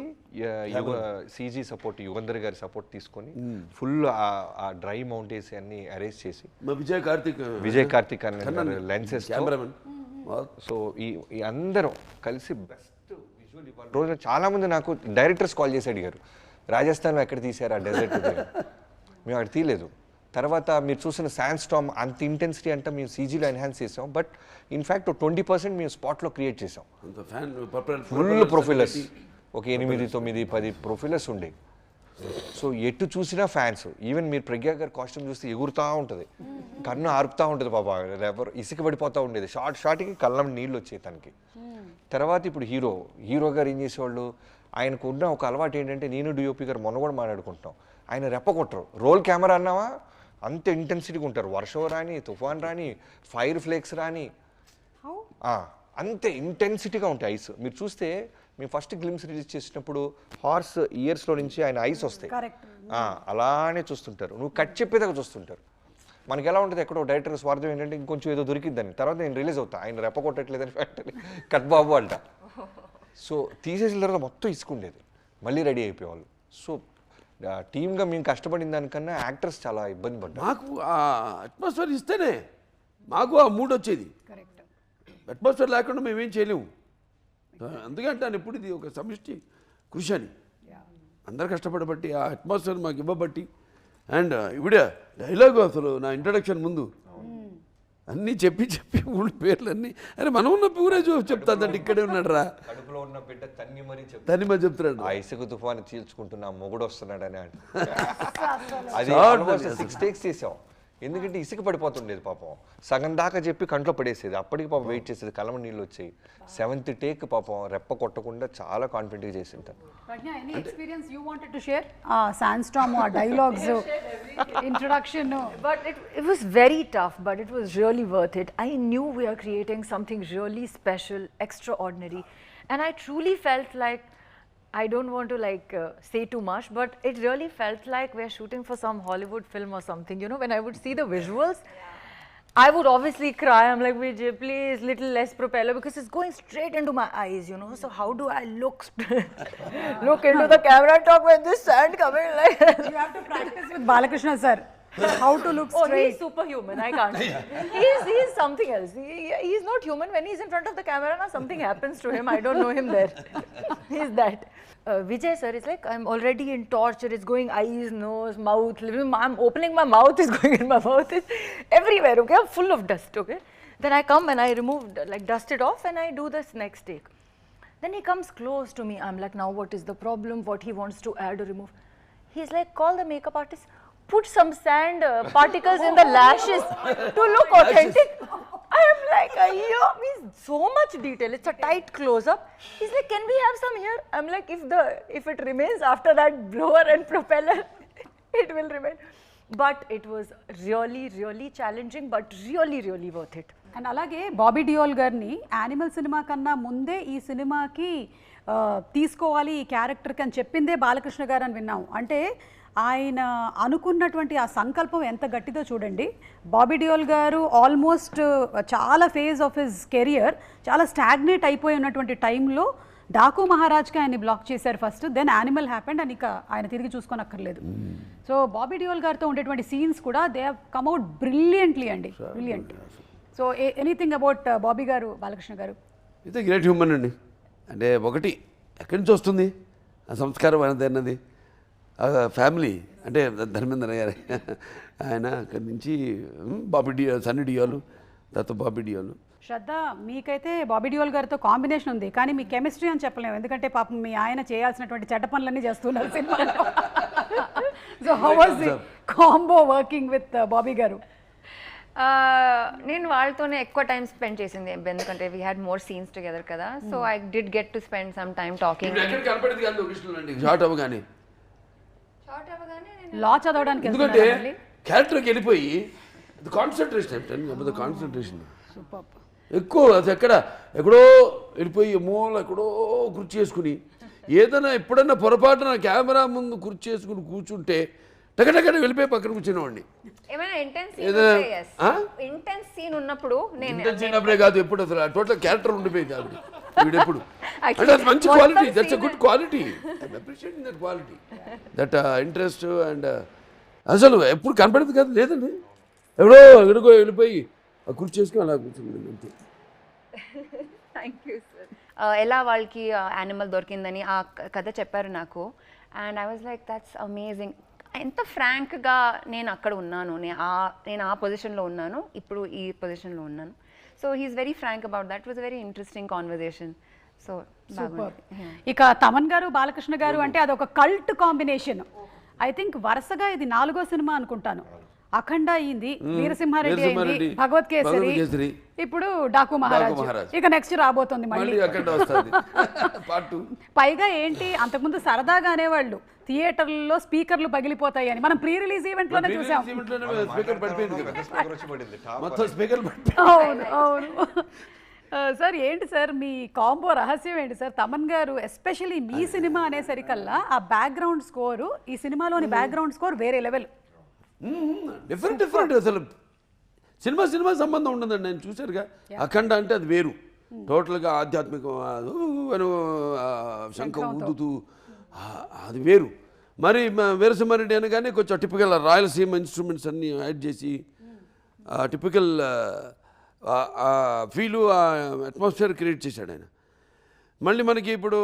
సీజీ సపోర్ట్ యుగంధర్ గారి సపోర్ట్ తీసుకొని ఫుల్ ఆ డ్రై మౌంటైన్స్ అన్ని అరేంజ్ చేసి విజయ్ కార్తిక్ అన్న లెన్సెస్ సో ఈ అందరం కలిసి బెస్ట్ విజువల్ ఇవ్వాలి. రోజున చాలా మంది నాకు డైరెక్టర్స్ కాల్ చేసి అడిగారు, రాజస్థాన్లో ఎక్కడ తీశారు ఆ డెజర్ట్? మేము అక్కడ తీయలేదు. తర్వాత మీరు చూసిన శాండ్ స్టామ్ అంత ఇంటెన్సిటీ అంటే మేము సీజీలో ఎన్హాన్స్ చేసాం, బట్ ఇన్ఫ్యాక్ట్ 20% మేము స్పాట్లో క్రియేట్ చేసాం. ఫుల్ ప్రొఫైలర్స్, ఒక 8, 9, 10 ప్రొఫైలర్స్ ఉండే. సో ఎటు చూసినా ఫ్యాన్స్. ఈవెన్ మీరు ప్రజ్ఞా గారి కాస్ట్యూమ్ చూస్తే ఎగురుతూ ఉంటుంది, కన్ను ఆరుపుతూ ఉంటుంది పాప, ఎవరు ఇసుక పడిపోతూ ఉండేది. షార్ట్కి కళ్ళం నీళ్ళు వచ్చాయి తనకి. తర్వాత ఇప్పుడు హీరో గారు ఏం చేసేవాళ్ళు, ఆయనకు ఉన్న ఒక అలవాటు ఏంటంటే, నేను డిఓపి గారు మొన్న కూడా మాట్లాడుకుంటాం, ఆయన రెప్పకొట్టరు. రోల్ కెమెరా అన్నావా అంత ఇంటెన్సిటీగా ఉంటారు. వర్షం రాని, తుఫాన్ రాని, ఫైర్ ఫ్లేక్స్ రాని, అంతే ఇంటెన్సిటీగా ఉంటాయి ఐస్. మీరు చూస్తే మేము ఫస్ట్ గ్లిమ్స్ రిలీజ్ చేసినప్పుడు హార్స్ ఇయర్స్లో నుంచి ఆయన ఐస్ వస్తాయి, అలానే చూస్తుంటారు. నువ్వు కట్ చెప్పేదాకా చూస్తుంటారు. మనకి ఎలా ఉంటుంది, ఎక్కడో డైరెక్టర్ స్వార్థం ఏంటంటే ఇంకొంచెం ఏదో దొరికిద్దని, తర్వాత నేను రిలీజ్ అవుతా, ఆయన రెప్ప కొట్టట్లేదని ఫ్యాక్టరీ కట్ బాబు అంట. సో తీసేసిన తర్వాత మొత్తం ఇసుకుండేది, మళ్ళీ రెడీ అయిపోయేవాళ్ళు. సో టీమ్గా మేము కష్టపడిన దానికన్నా యాక్టర్స్ చాలా ఇబ్బంది పడ్డారు. మాకు ఆ అట్మాస్ఫియర్ ఇస్తేనే మాకు ఆ మూడ్ వచ్చేది. అట్మాస్ఫియర్ లేకుండా మేమేం చేయలేము. అందుకంటే ఎప్పుడు ఇది ఒక సమిష్టి కృషి అని అందరు కష్టపడబట్టి ఆ అట్మాస్ఫియర్ మాకు ఇవ్వబట్టి. అండ్ ఇవిడ డైలాగు అసలు నా ఇంట్రడక్షన్ ముందు అన్నీ చెప్పి ఊళ్ళ పేర్లన్నీ, అరే మనం ఉన్న ఊరే చెప్తాదంటే ఇక్కడే ఉన్నాడు రా, కడుపులో ఉన్న బిడ్డ తన్ని మరి చెప్తున్నాడు, ఆ ఇసుక తుఫాను చీల్చుకుంటున్నా మొగుడు వస్తున్నాడని. అది 6 takes చేసాం, ఎందుకంటే ఇసుక పడిపోతుండేది పాపం. సగం దాకా చెప్పి కంట్లో పడేసేది, అప్పటికి పాపం వెయిట్ చేసేది, కలమ నీళ్ళు వచ్చాయి. 7th take పాపం రెప్ప కొట్టకుండా చాలా కాన్ఫిడెంట్గా చేసింటాను. Any experience you wanted to share? Sandstorm or dialogues, introduction? But it was very tough, but it was really worth it. I knew we are creating something really special, extraordinary, and I truly felt like, I don't want to say too much, but it really felt like we're shooting for some Hollywood film or something. You know, when I would see the visuals, I would obviously cry. I'm like, Vijay, please, little less propeller, because it's going straight into my eyes, you know. So how do I look into the camera and talk with this sand coming like? You have to practice with Balakrishna sir. How to look Oh, straight. he's superhuman. I can't. He's something else. He's not human. When he's in front of the camera, now something happens to him. I don't know him there. He's that. Vijay sir is like, I'm already in torture. It's going eyes, nose, mouth. I'm opening my mouth. It's going in my mouth. It's everywhere. Okay, I'm full of dust. Okay. Then I come and I remove, like, dust it off, and I do this next take. Then he comes close to me. I'm like, now what is the problem? What he wants to add or remove? He's like, call the makeup artist. Put some sand particles in the lashes to look authentic. I am like, yeah, means so much detail. It's a tight close-up. He's like, can we have some here? I'm like, if it remains after that blower and propeller, it will remain. But it was really, really challenging, but really, really worth it. And అలాగే బాబీ డియోల్ గారిని యానిమల్ సినిమా కన్నా ముందే ఈ సినిమాకి తీసుకోవాలి ఈ క్యారెక్టర్కి అని చెప్పిందే బాలకృష్ణ గారు అని విన్నాం. అంటే ఆయన అనుకున్నటువంటి ఆ సంకల్పం ఎంత గట్టిదో చూడండి. బాబీ డియోల్ గారు ఆల్మోస్ట్ చాలా ఫేజ్ ఆఫ్ హిజ్ కెరియర్ చాలా స్టాగ్నేట్ అయిపోయి ఉన్నటువంటి టైంలో డాకు మహారాజ్కి ఆయన్ని బ్లాక్ చేశారు ఫస్ట్, దెన్ యానిమల్ హ్యాపెండ్ అని ఇక ఆయన తిరిగి చూసుకోనక్కర్లేదు. సో బాబీ డియోల్ గారితో ఉండేటువంటి సీన్స్ కూడా they have come out brilliantly అండి, brilliant. So anything about Bobby garu, Balakrishna గారు? ఇది గ్రేట్ హ్యూమన్ అండి. అంటే ఒకటి ఎక్కడి నుంచి వస్తుంది ఆ సంస్కారం అనేది అన్నది, ఫ్యామిలీ అంటే ధర్మేంద్ర గారు ఆయన అక్కడి నుంచి బాబీ సన్నీ డియోలు, తర్వాత బాబీ డియోలు. శ్రద్ధ, మీకైతే బాబీ డియోల్ గారితో కాంబినేషన్ ఉంది, కానీ మీ కెమిస్ట్రీ అని చెప్పలేము, ఎందుకంటే పాపం మీ ఆయన చేయాల్సినటువంటి చెడ్డ పనులన్నీ చేస్తున్నారు సినిమాలో. So how was the combo working with Bobby garu? నేను వాళ్ళతోనే ఎక్కువ టైం స్పెండ్ చేసింది, ఎందుకంటే we had more scenes together కదా. So I did get to spend some time talking. Short అవ్వగానే లా చదవడానికి ఎందుకంటే క్యారెక్టర్కి వెళ్ళిపోయి కాన్సన్ట్రేషన్ ఎక్కువ, అది ఎక్కడో వెళ్ళిపోయి మూల ఎక్కడో కుర్చీ చేసుకుని ఏదైనా ఎప్పుడన్నా పొరపాటున కెమెరా ముందు కుర్చీ చేసుకుని కూర్చుంటే టకటకట వెళ్ళిపోయి పక్కన కూర్చునేవాడిని. ఏమైనా ఇంటెన్స్ సీన్ ఉన్నప్పుడు చిన్నప్పుడే కాదు, ఎప్పుడు అసలు టోటల్ క్యారెక్టర్ ఉండిపోయింది ఆవిడ వీడెప్పుడు. అంటే అది మంచి quality, that's a good quality, I'm appreciating that quality, that interest. And అసలు ఎప్పుడు కనపడదు కాదు, లేదండి ఎక్కడికో వెళ్ళిపోయి ఆ కుర్చీ చేసుకుని అలా కూర్చుంది అంతే. Thank you sir. ఎలా వాళ్ళకి యానిమల్ దొరికిందని ఆ కథ చెప్పారు నాకు, and I was like that's amazing. ఎంత ఫ్రాంక్గా నేను అక్కడ ఉన్నాను, నేను ఆ పొజిషన్లో ఉన్నాను, ఇప్పుడు ఈ పొజిషన్లో ఉన్నాను. So he is very frank about that. Was very interesting conversation. So ఇక తమన్ గారు, బాలకృష్ణ గారు అంటే అదొక కల్ట్ కాంబినేషన్. ఐ థింక్ వరుసగా ఇది 4వ సినిమా అనుకుంటాను. అఖండ అయింది, వీరసింహారెడ్డి అయింది, భగవత్ కేసరి, ఇప్పుడు డాకు మహారాజ్, ఇక నెక్స్ట్ రాబోతుంది మళ్ళీ. పైగా ఏంటి, అంతకుముందు సరదాగా అనేవాళ్ళు థియేటర్లలో స్పీకర్లు పగిలిపోతాయి అని, మనం ప్రీ రిలీజ్ ఈవెంట్ లోనే చూసాం. అవును అవును. సార్ ఏంటి సార్ మీ కాంబో రహస్యం ఏంటి సార్? తమన్ గారు ఎస్పెషల్లీ మీ సినిమా అనేసరికల్లా ఆ బ్యాక్గ్రౌండ్ స్కోరు, ఈ సినిమాలోని బ్యాక్గ్రౌండ్ స్కోర్ వేరే లెవెల్, డిఫరెంట్. అసలు సినిమా సంబంధం ఉండదండి. నేను చూశారుగా అఖండ అంటే అది వేరు, టోటల్గా ఆధ్యాత్మికం, శంఖం ఊదుతూ అది వేరు. మరి వీరసింహారెడ్డి అనగానే కొంచెం టిపికల్ రాయలసీమ ఇన్స్ట్రుమెంట్స్ అన్నీ యాడ్ చేసి టిపికల్ ఫీలు, అట్మాస్ఫియర్ క్రియేట్ చేశాడు ఆయన. మళ్ళీ మనకి ఇప్పుడు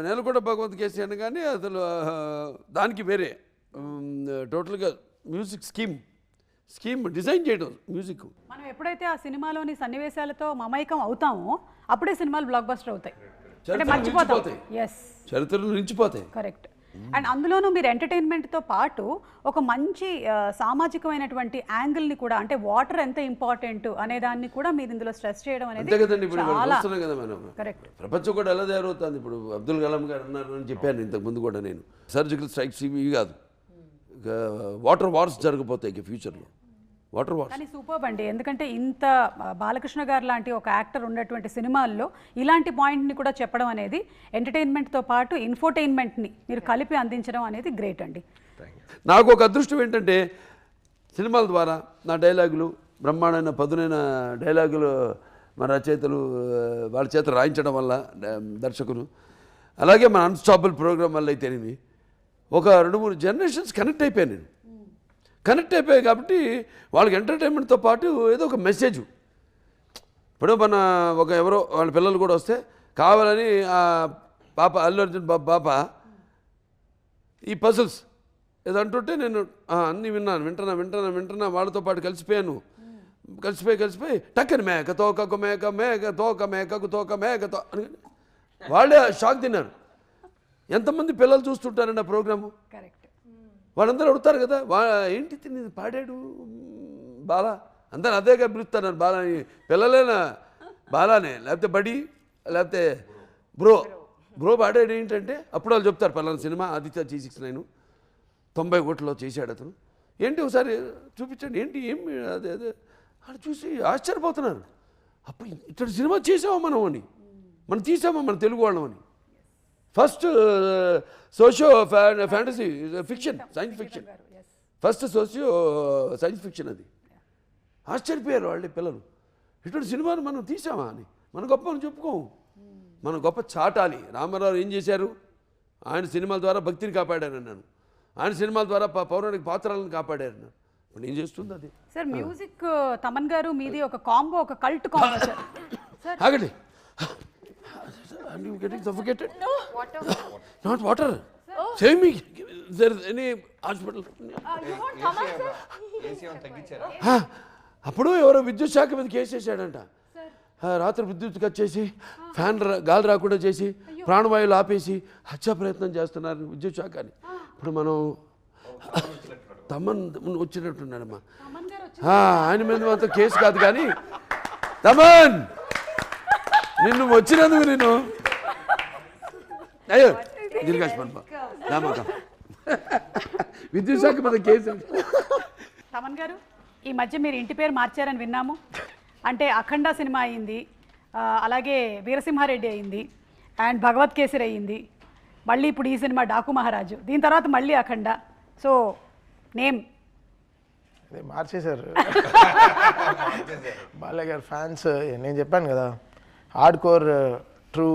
నేలకొండ భగవత్ కేసి అనగానే అసలు దానికి వేరే టోటల్గా మ్యూజిక్ స్కీమ్ డిజైన్ చేయడం మ్యూజిక్. మనం ఎప్పుడైతే ఆ సినిమాలోని సన్నివేశాలతో మమైకం అవుతామో అప్పుడే సినిమాలు బ్లాక్ బస్టర్ అవుతాయి, అంటే మర్చిపోతాం. ఎస్, చరిత్రలు నిలిచిపోతాయి. కరెక్ట్. అండ్ అందులోనూ మీరు ఎంటర్టైన్మెంట్తో పాటు ఒక మంచి సామాజికమైనటువంటి యాంగిల్ని కూడా, అంటే వాటర్ ఎంత ఇంపార్టెంట్ అనే దాన్ని కూడా మీరు ఇందులో స్ట్రెస్ చేయడం అనేది చాలా కరెక్ట్. ప్రపంచం కూడా ఎలా తయారవుతుంది. ఇప్పుడు అబ్దుల్ కలాం గారు అన్నారు అని చెప్పాను ఇంతకు ముందు కూడా, నేను సర్జికల్ స్ట్రైక్స్ ఇవి కాదు, వాటర్ వార్స్ జరగబోతాయి ఇక ఫ్యూచర్లో. వాటర్ వార్స్ కానీ సూపర్బ్ అండి, ఎందుకంటే ఇంత బాలకృష్ణ గారు లాంటి ఒక యాక్టర్ ఉన్నటువంటి సినిమాల్లో ఇలాంటి పాయింట్ని కూడా చెప్పడం అనేది, ఎంటర్టైన్మెంట్తో పాటు ఇన్ఫోటైన్మెంట్ని మీరు కలిపి అందించడం అనేది గ్రేట్ అండి. నాకు ఒక అదృష్టం ఏంటంటే సినిమాల ద్వారా నా డైలాగులు బ్రహ్మాండమైన పదునైన డైలాగులు మన రచయితలు వాళ్ళ చేత రాయించడం వల్ల దర్శకులు, అలాగే మన అన్స్టాపబుల్ ప్రోగ్రామ్ వల్ల అయితేనేమి ఒక 2-3 జనరేషన్స్ కనెక్ట్ అయిపోయాను నేను. కనెక్ట్ అయిపోయాయి కాబట్టి వాళ్ళకి ఎంటర్టైన్మెంట్తో పాటు ఏదో ఒక మెసేజ్. ఇప్పుడు మన ఎవరో వాళ్ళ పిల్లలు కూడా వస్తే కావాలని ఆ పాప అల్లు అర్జున్ పాప ఈ పజిల్స్ ఏదో అంటుంటే నేను అన్నీ వింటున్నా వాళ్ళతో పాటు కలిసిపోయాను. కలిసిపోయి టక్కని మేక తోకకు మేకకు తోక మేకతో అని వాళ్ళే షాక్ తిన్నారు. ఎంతమంది పిల్లలు చూస్తుంటారండి ఆ ప్రోగ్రాము. కరెక్ట్. వాళ్ళందరూ అడుగుతారు కదా, ఏంటి తిని పాడాడు బాలా, అందరూ అదేగా పిలుస్తారు బాలాని. పిల్లలేనా బాలానే, లేకపోతే బడి, లేకపోతే బ్రో పాడాడు ఏంటంటే అప్పుడు వాళ్ళు చెప్తారు పలానా సినిమా ఆదిత్య G69 90 కోట్లలో చేశాడు అతను, ఏంటి ఒకసారి చూపించండి, ఏంటి ఏమి అదే అది చూసి ఆశ్చర్యపోతున్నారు. అప్పుడు ఇట్లా సినిమా చేసామా మనం తీసామా మన తెలుగు వాళ్ళమని. First socio fantasy fiction, science fiction, first socio science fiction. అది ఆశ్చర్యపోయారు వాళ్ళే పిల్లలు, ఇటువంటి సినిమాను మనం తీసామా అని. మన గొప్ప అని చెప్పుకోము, మన గొప్ప చాటాలి. రామారావు ఏం చేశారు, ఆయన సినిమాల ద్వారా భక్తిని కాపాడారు అన్నాను, ఆయన సినిమాల ద్వారా పౌరాణిక పాత్రలను కాపాడారు అన్నాను. ఇప్పుడు ఏం చేస్తుంది అది. సార్ మ్యూజిక్ తమన్ గారు మీది ఒక కాంబో, ఒక కల్ట్ కాంబో సార్. ఆగండి, you getting suffocated? No. Water. Not water. Say me, is there any hospital? You want Thaman, sir? అప్పుడు ఎవరో విద్యుత్ శాఖ మీద కేసు వేసాడంట. రాత్రి విద్యుత్ కట్ చేసి ఫ్యాన్ గాలి రాకుండా చేసి ప్రాణవాయువులు ఆపేసి హత్యా ప్రయత్నం చేస్తున్నారు విద్యుత్ శాఖ అని. ఇప్పుడు మనం తమన్ వచ్చినట్టున్నాడమ్మా, ఆయన మీద మాత్రం కేసు కాదు కానీ తమన్ నిన్ను వచ్చినందుకు నేను అయ్యో విద్యుత్ శాఖ మీద కేసు. తమన్ గారు ఈ మధ్య మీరు ఇంటి పేరు మార్చారని విన్నాము. అంటే అఖండ సినిమా అయింది, అలాగే వీరసింహారెడ్డి అయింది, అండ్ భగవత్ కేసరి అయింది, మళ్ళీ ఇప్పుడు ఈ సినిమా డాకు మహారాజు, దీని తర్వాత మళ్ళీ అఖండ. సో నేమ్ మార్చేశారు బాలయ్య గారు ఫ్యాన్స్. నేను చెప్పాను కదా హార్డ్ కోర్ ట్రూ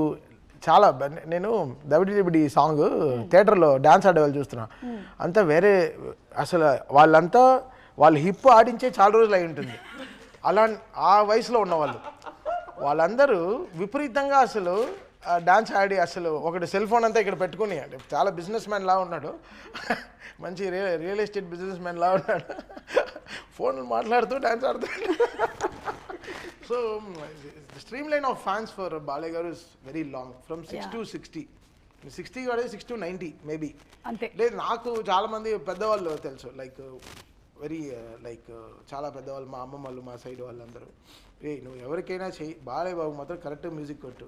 చాలా. నేను దబిడి సాంగ్ థియేటర్లో డ్యాన్స్ ఆడేవాళ్ళు చూస్తున్నా, అంతా వేరే అసలు. వాళ్ళు హిప్ ఆడించే చాలా రోజులు అయి ఉంటుంది. అలా ఆ వయసులో ఉన్నవాళ్ళు వాళ్ళందరూ విపరీతంగా అసలు డ్యాన్స్ ఆడి, అసలు ఒకటి సెల్ ఫోన్ అంతా ఇక్కడ పెట్టుకుని, అంటే చాలా బిజినెస్ మ్యాన్ లా ఉన్నాడు, మంచి రియల్ ఎస్టేట్ బిజినెస్ మ్యాన్ లా ఉన్నాడు, ఫోన్లు మాట్లాడుతూ డ్యాన్స్ ఆడుతాడు. So the streamline of fans for Balay Garu is very long, from 6 to 60. 60 కాదు 6 to 90 మేబీ. అంతే. లేదు నాకు చాలా మంది పెద్దవాళ్ళు తెలుసు, లైక్ వెరీ లైక్ చాలా పెద్దవాళ్ళు, మా అమ్మమ్మ వాళ్ళు, మా సైడ్ వాళ్ళందరూ, నువ్వు ఎవరికైనా చెయ్యి బాలయ్య బాబు మాత్రం కరెక్ట్ మ్యూజిక్ కొట్టు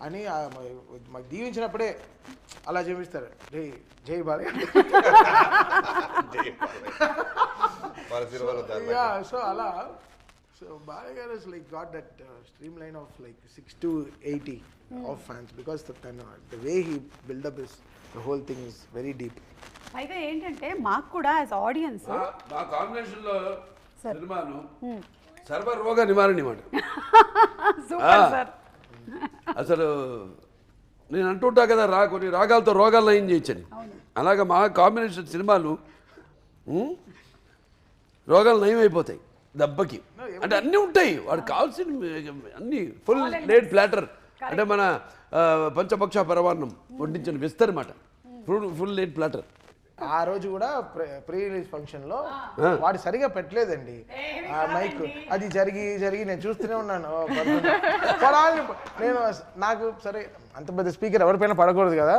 అని మాకు దీవించినప్పుడే అలా చూపిస్తారు. జై బాలయ్య. సో అలా. So Balay Garu is like got that streamline of like 6 to 80 of fans, because the way he build up is, the whole thing is very deep. అయితే ఏంటంటే మాకు కూడా యాజ్ ఆడియన్స్ మా కాంబినేషన్లో సినిమాను సర్వ రోగ నివారణ మాట. Super sir. అసలు నేను అంటుంటా కదా కొన్ని రాగాలతో రోగాలు నయం చేయొచ్చని, అలాగా మా కాంబినేషన్ సినిమాలు రోగాలు నయం అయిపోతాయి దెబ్బకి. అంటే అన్నీ ఉంటాయి, వాడికి కావాల్సిన అన్నీ ఫుల్ లేడ్ ప్లాటర్, అంటే మన పంచపక్ష పరవాన్నం వడ్డించిన విస్తరమాట, ఫుల్ లేడ్ ప్లాటర్. ఆ రోజు కూడా ప్రీ రిలీజ్ ఫంక్షన్లో వాడు సరిగా పెట్టలేదండి ఆ మైక్. అది జరిగి నేను చూస్తూనే ఉన్నాను. నేను నాకు సరే అంత పెద్ద స్పీకర్ ఎవరిపైన పడకూడదు కదా,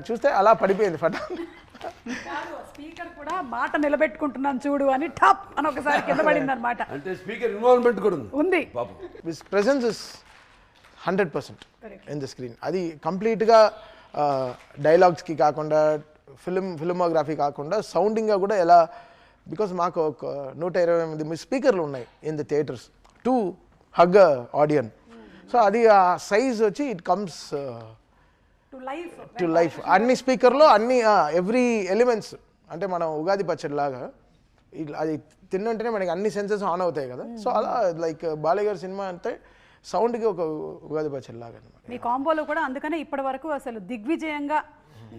చూస్తే అలా పడిపోయింది ఫట. స్పీకర్ కూడా మాట నిలబెట్టుకుంటున్నాను చూడు అని టాప్ అని ఒకసారి కింద పడింది అనమాట. అంటే స్పీకర్ ఇన్వాల్వ్మెంట్ కూడా ఉంది. His presence is 100% in the screen. అది కంప్లీట్గా డైలాగ్స్కి కాకుండా, ఫిల్మోగ్రఫీ కాకుండా సౌండింగ్గా కూడా ఎలా, బికాస్ మాకు ఒక 128 స్పీకర్లు ఉన్నాయి in the theatres to hug audience. So అది ఆ సైజ్ వచ్చి ఇట్ కమ్స్ టు లైఫ్. అన్ని స్పీకర్లో అన్ని ఎవ్రీ ఎలిమెంట్స్, అంటే మనం ఉగాది పచ్చడి లాగా అది తిన్నంటేనే మనకి అన్ని సెన్సెస్ ఆన్ అవుతాయి కదా. సో అలా లైక్ బాలయ్య గారి సినిమా అంటే సౌండ్కి ఒక ఉగాది పచ్చడిలాగా అనమాట. మీ కాంబోలో కూడా అందుకనే ఇప్పటి వరకు అసలు దిగ్విజయంగా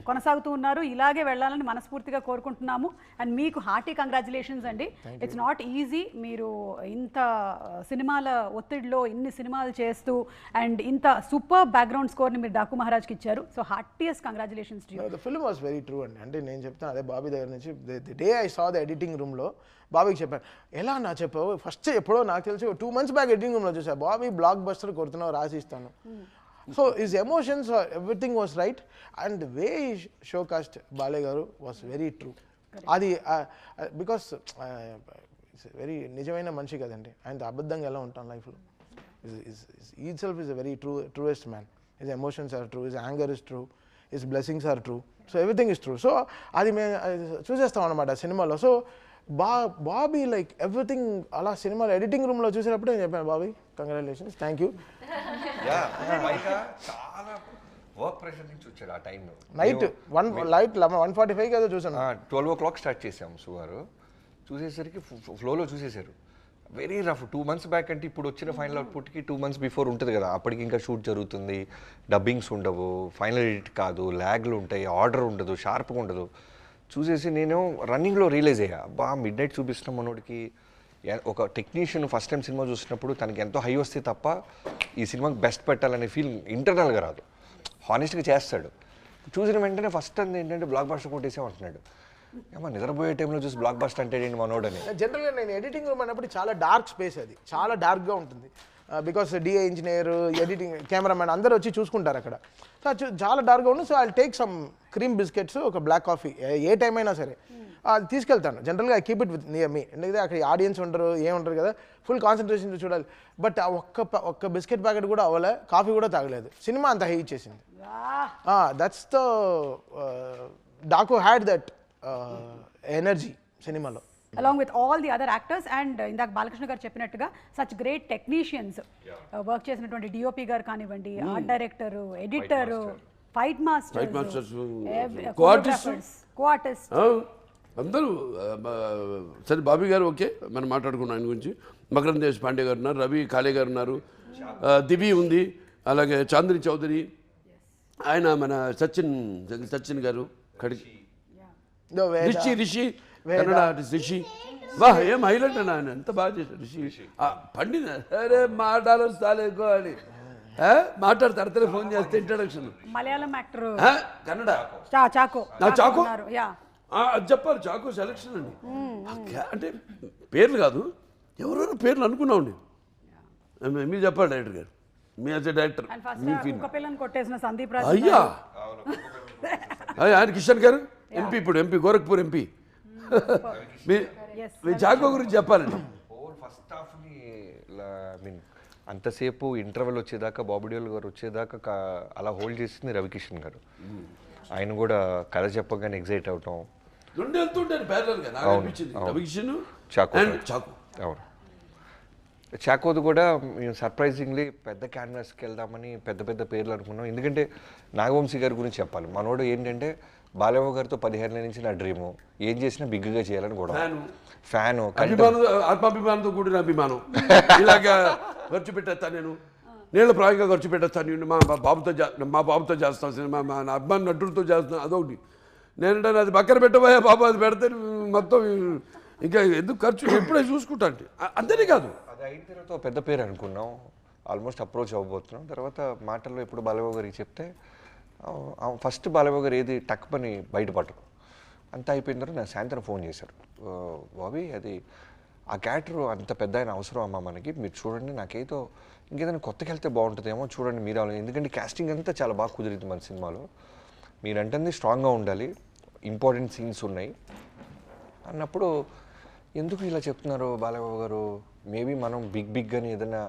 కొనసాగుతూ ఉన్నారు. ఇలాగే వెళ్ళాలని మనస్ఫూర్తిగా కోరుకుంటున్నాము. అండ్ మీకు హార్టీ కంగ్రాచులేషన్స్ అండి. It's not easy. మీరు ఇంత సినిమాల ఒత్తిడిలో ఇన్ని సినిమాలు చేస్తూ అండ్ ఇంత సూపర్ బ్యాక్గ్రౌండ్ స్కోర్ని మీరు డాకు మహారాజ్కి ఇచ్చారు. So heartiest congratulations to you. The film was very true అండి. అంటే నేను చెప్తాను అదే బాబీ దగ్గర నుంచి the day I saw the editing రూమ్లో బాబీకి చెప్పాను, ఎలా నా చెప్పావు ఫస్ట్ ఎప్పుడో నాకు తెలిసి 2 months బ్యాక్ ఎడిటింగ్ రూమ్లో చూసా, బాబీ బ్లాక్ బస్టర్ కొడుతున్నావు రాసిస్తాను. So his emotions everything was right and the way show cast Balayya గారు వాస్ వెరీ ట్రూ. అది బికాస్ వెరీ నిజమైన మనిషి కదండి, ఆయన అబద్ధంగా ఎలా ఉంటాం లైఫ్లో. ఈ self is a very truest man. His emotions are true, his anger is true, his blessings are true. So everything is true. So అది మేము చూసేస్తాం అనమాట సినిమాలో. సో బాబీ లైక్ ఎవ్రీథింగ్ అలా సినిమాలో ఎడిటింగ్ రూమ్లో చూసినప్పుడు నేను చెప్పాను, బాబీ కంగ్రాచులేషన్స్, థ్యాంక్ యూ. చాలా వర్క్ ప్రెషర్ నుంచి వచ్చాడు ఆ టైంలో. నైట్ 1:45 ఏదో చూసాను. 12 o'clock స్టార్ట్ చేసాం సువారు. చూసేసరికి ఫ్లోలో చూసేశారు. Very rough. 2 months బ్యాక్ అంటే ఇప్పుడు వచ్చిన ఫైనల్ అవుట్పుట్కి 2 months బిఫోర్ ఉంటుంది కదా, అప్పటికి ఇంకా షూట్ జరుగుతుంది, డబ్బింగ్స్ ఉండవు, ఫైనల్ ఎడిట్ కాదు, ల్యాగ్లు ఉంటాయి, ఆర్డర్ ఉండదు, షార్ప్గా ఉండదు. చూసేసి నేను రన్నింగ్లో రియలైజ్ అయ్యా, మిడ్ నైట్ చూపిస్తున్నాం మనోడికి. ఒక టెక్నీషియన్ ఫస్ట్ టైం సినిమా చూసినప్పుడు తనకి ఎంతో హై వస్తే తప్ప ఈ సినిమాకి బెస్ట్ పెట్టాలనే ఫీల్ ఇంటర్నల్గా రాదు, హానెస్ట్గా చేస్తాడు. చూసిన వెంటనే ఫస్ట్ అంది ఏంటంటే బ్లాక్ బస్టర్ కొట్టేసాం అంటున్నాడు. ఏమో నిద్రపోయే టైంలో చూసి బ్లాక్ బస్టర్ అంటే ఏంటి మనోడని. జనరల్గా నేను ఎడిటింగ్ రూమ్ అన్నప్పుడు చాలా డార్క్ స్పేస్, అది చాలా డార్క్గా ఉంటుంది. Because DA engineer, editing, cameraman అందరూ వచ్చి చూసుకుంటారు అక్కడ. సో చాలా డార్క్గా ఉంటుంది. So I take some cream biscuits, ఒక బ్లాక్ కాఫీ, ఏ టైం అయినా సరే అది తీసుకెళ్తాను. జనరల్గా I keep it with near me, ఎందుకంటే అక్కడ ఆడియన్స్ ఉండరు, ఏముంటారు కదా, ఫుల్ కాన్సన్ట్రేషన్ చూడాలి. బట్ ఆ ఒక్క బిస్కెట్ ప్యాకెట్ కూడా అవ్వలే, కాఫీ కూడా తాగలేదు, సినిమా అంత హై ఇచ్చేసింది. That's the Daaku had that energy సినిమాలో. along with all the other actors and ఇందాక బాలకృష్ణ గారు చెప్పినట్టుగా such great technicians వర్క్ చేసినటువంటి డిఓపి గారు కానివ్వండి, art director, editor, fight masters, co-artist అందరూ. సరే బాబీ గారు ఓకే, మనం మాట్లాడుకున్నాం ఆయన గురించి. మకరం దేశ్ పాండే గారు ఉన్నారు, రవి కాళే గారు ఉన్నారు, దివి ఉంది, అలాగే చాంద్రి చౌదరి, ఆయన మన సచిన్ గారు, కడికి రిషి కన్నడ ఆర్టిస్ట్ రిషి. వా ఏం హైలైట్ అన్న, ఆయన ఎంత బాగా చేశాడు రిషి. పండిన అరే మాట్లాడాలి సాలేకో అని మాట్లాడతారు, ఫోన్ చేస్తే introduction. Malayalam actor Kannada Chacko, Chacko yeah అది చెప్పాలి. చాకో సెలక్షన్ అండి, అంటే పేర్లు కాదు, ఎవరెవరు పేర్లు అనుకున్నాం నేను. మీరు చెప్పాలి డైరెక్టర్ గారు, me as a director me feel. పిల్లని కొట్టేసిన సందీప్ రాజ్, అయ్యా ఆయన కిషన్ గారు ఎంపీ, ఇప్పుడు ఎంపీ గోరఖ్పూర్ ఎంపీ. మీ చాకో గురించి చెప్పాలండి. ఫస్ట్ హాఫ్ని మీన్ అంతసేపు ఇంటర్వెల్ వచ్చేదాకా, బాబుడియోల్ గారు వచ్చేదాకా అలా హోల్డ్ చేసింది రవికిషన్ గారు. ఆయన కూడా కథ చెప్పగానే ఎగ్జైట్ అవటం. అవును, చాకోది కూడా మేము సర్ప్రైజింగ్లీ పెద్ద క్యాన్వాస్కి వెళ్దామని పెద్ద పెద్ద పేర్లు అనుకున్నాం. ఎందుకంటే నాగవంశీ గారి గురించి చెప్పాలి. మనోడు ఏంటంటే బాలయ్య గారితో 15 ఏళ్ళ నుంచి నా డ్రీము, ఏం చేసినా బిగ్గా చేయాలని కూడా ఫ్యాను, ఆత్మాభిమానంతో కూడిన అభిమానం. ఇలాగా ఖర్చు పెట్టేస్తాను నేను, నీళ్ళ ప్రాయంగా ఖర్చు పెట్టేస్తాను నేను, మా బాబుతో చేస్తాను సినిమా, మా అభిమాన నటులతో చేస్తాను, అదొకటి. నేనంటే అది పక్కన పెట్టబోయా బాబు, అది పెడితే మొత్తం ఇంకా ఎందుకు ఖర్చు, ఎప్పుడే చూసుకుంటా అంటే అంతేనే కాదు. అది అయిన తర్వాత పెద్ద పేరు అనుకున్నాం, ఆల్మోస్ట్ అప్రోచ్ అవ్వబోతున్నాం. తర్వాత మాటల్లో ఇప్పుడు బాలయ్య గారికి చెప్తే ఫస్ట్ బాలయ్య గారు ఏది టక్ పని బయటపడరు. అంతా అయిపోయిన తర్వాత నాకు సాయంత్రం ఫోన్ చేశారు, బాబీ అది ఆ క్యారెక్టర్ అంత పెద్ద ఆయన అవసరం అమ్మా మనకి, మీరు చూడండి, నాకేదో ఇంకేదైనా కొత్తగా వెళ్తే బాగుంటుందేమో చూడండి మీరు, ఎందుకంటే కాస్టింగ్ అంతా చాలా బాగా కుదిరింది మన సినిమాలో, మీరంటే స్ట్రాంగ్గా ఉండాలి, ఇంపార్టెంట్ సీన్స్ ఉన్నాయి అన్నప్పుడు, ఎందుకు ఇలా చెప్తున్నారు బాలయ్య గారు, మేబీ మనం బిగ్గాని ఏదైనా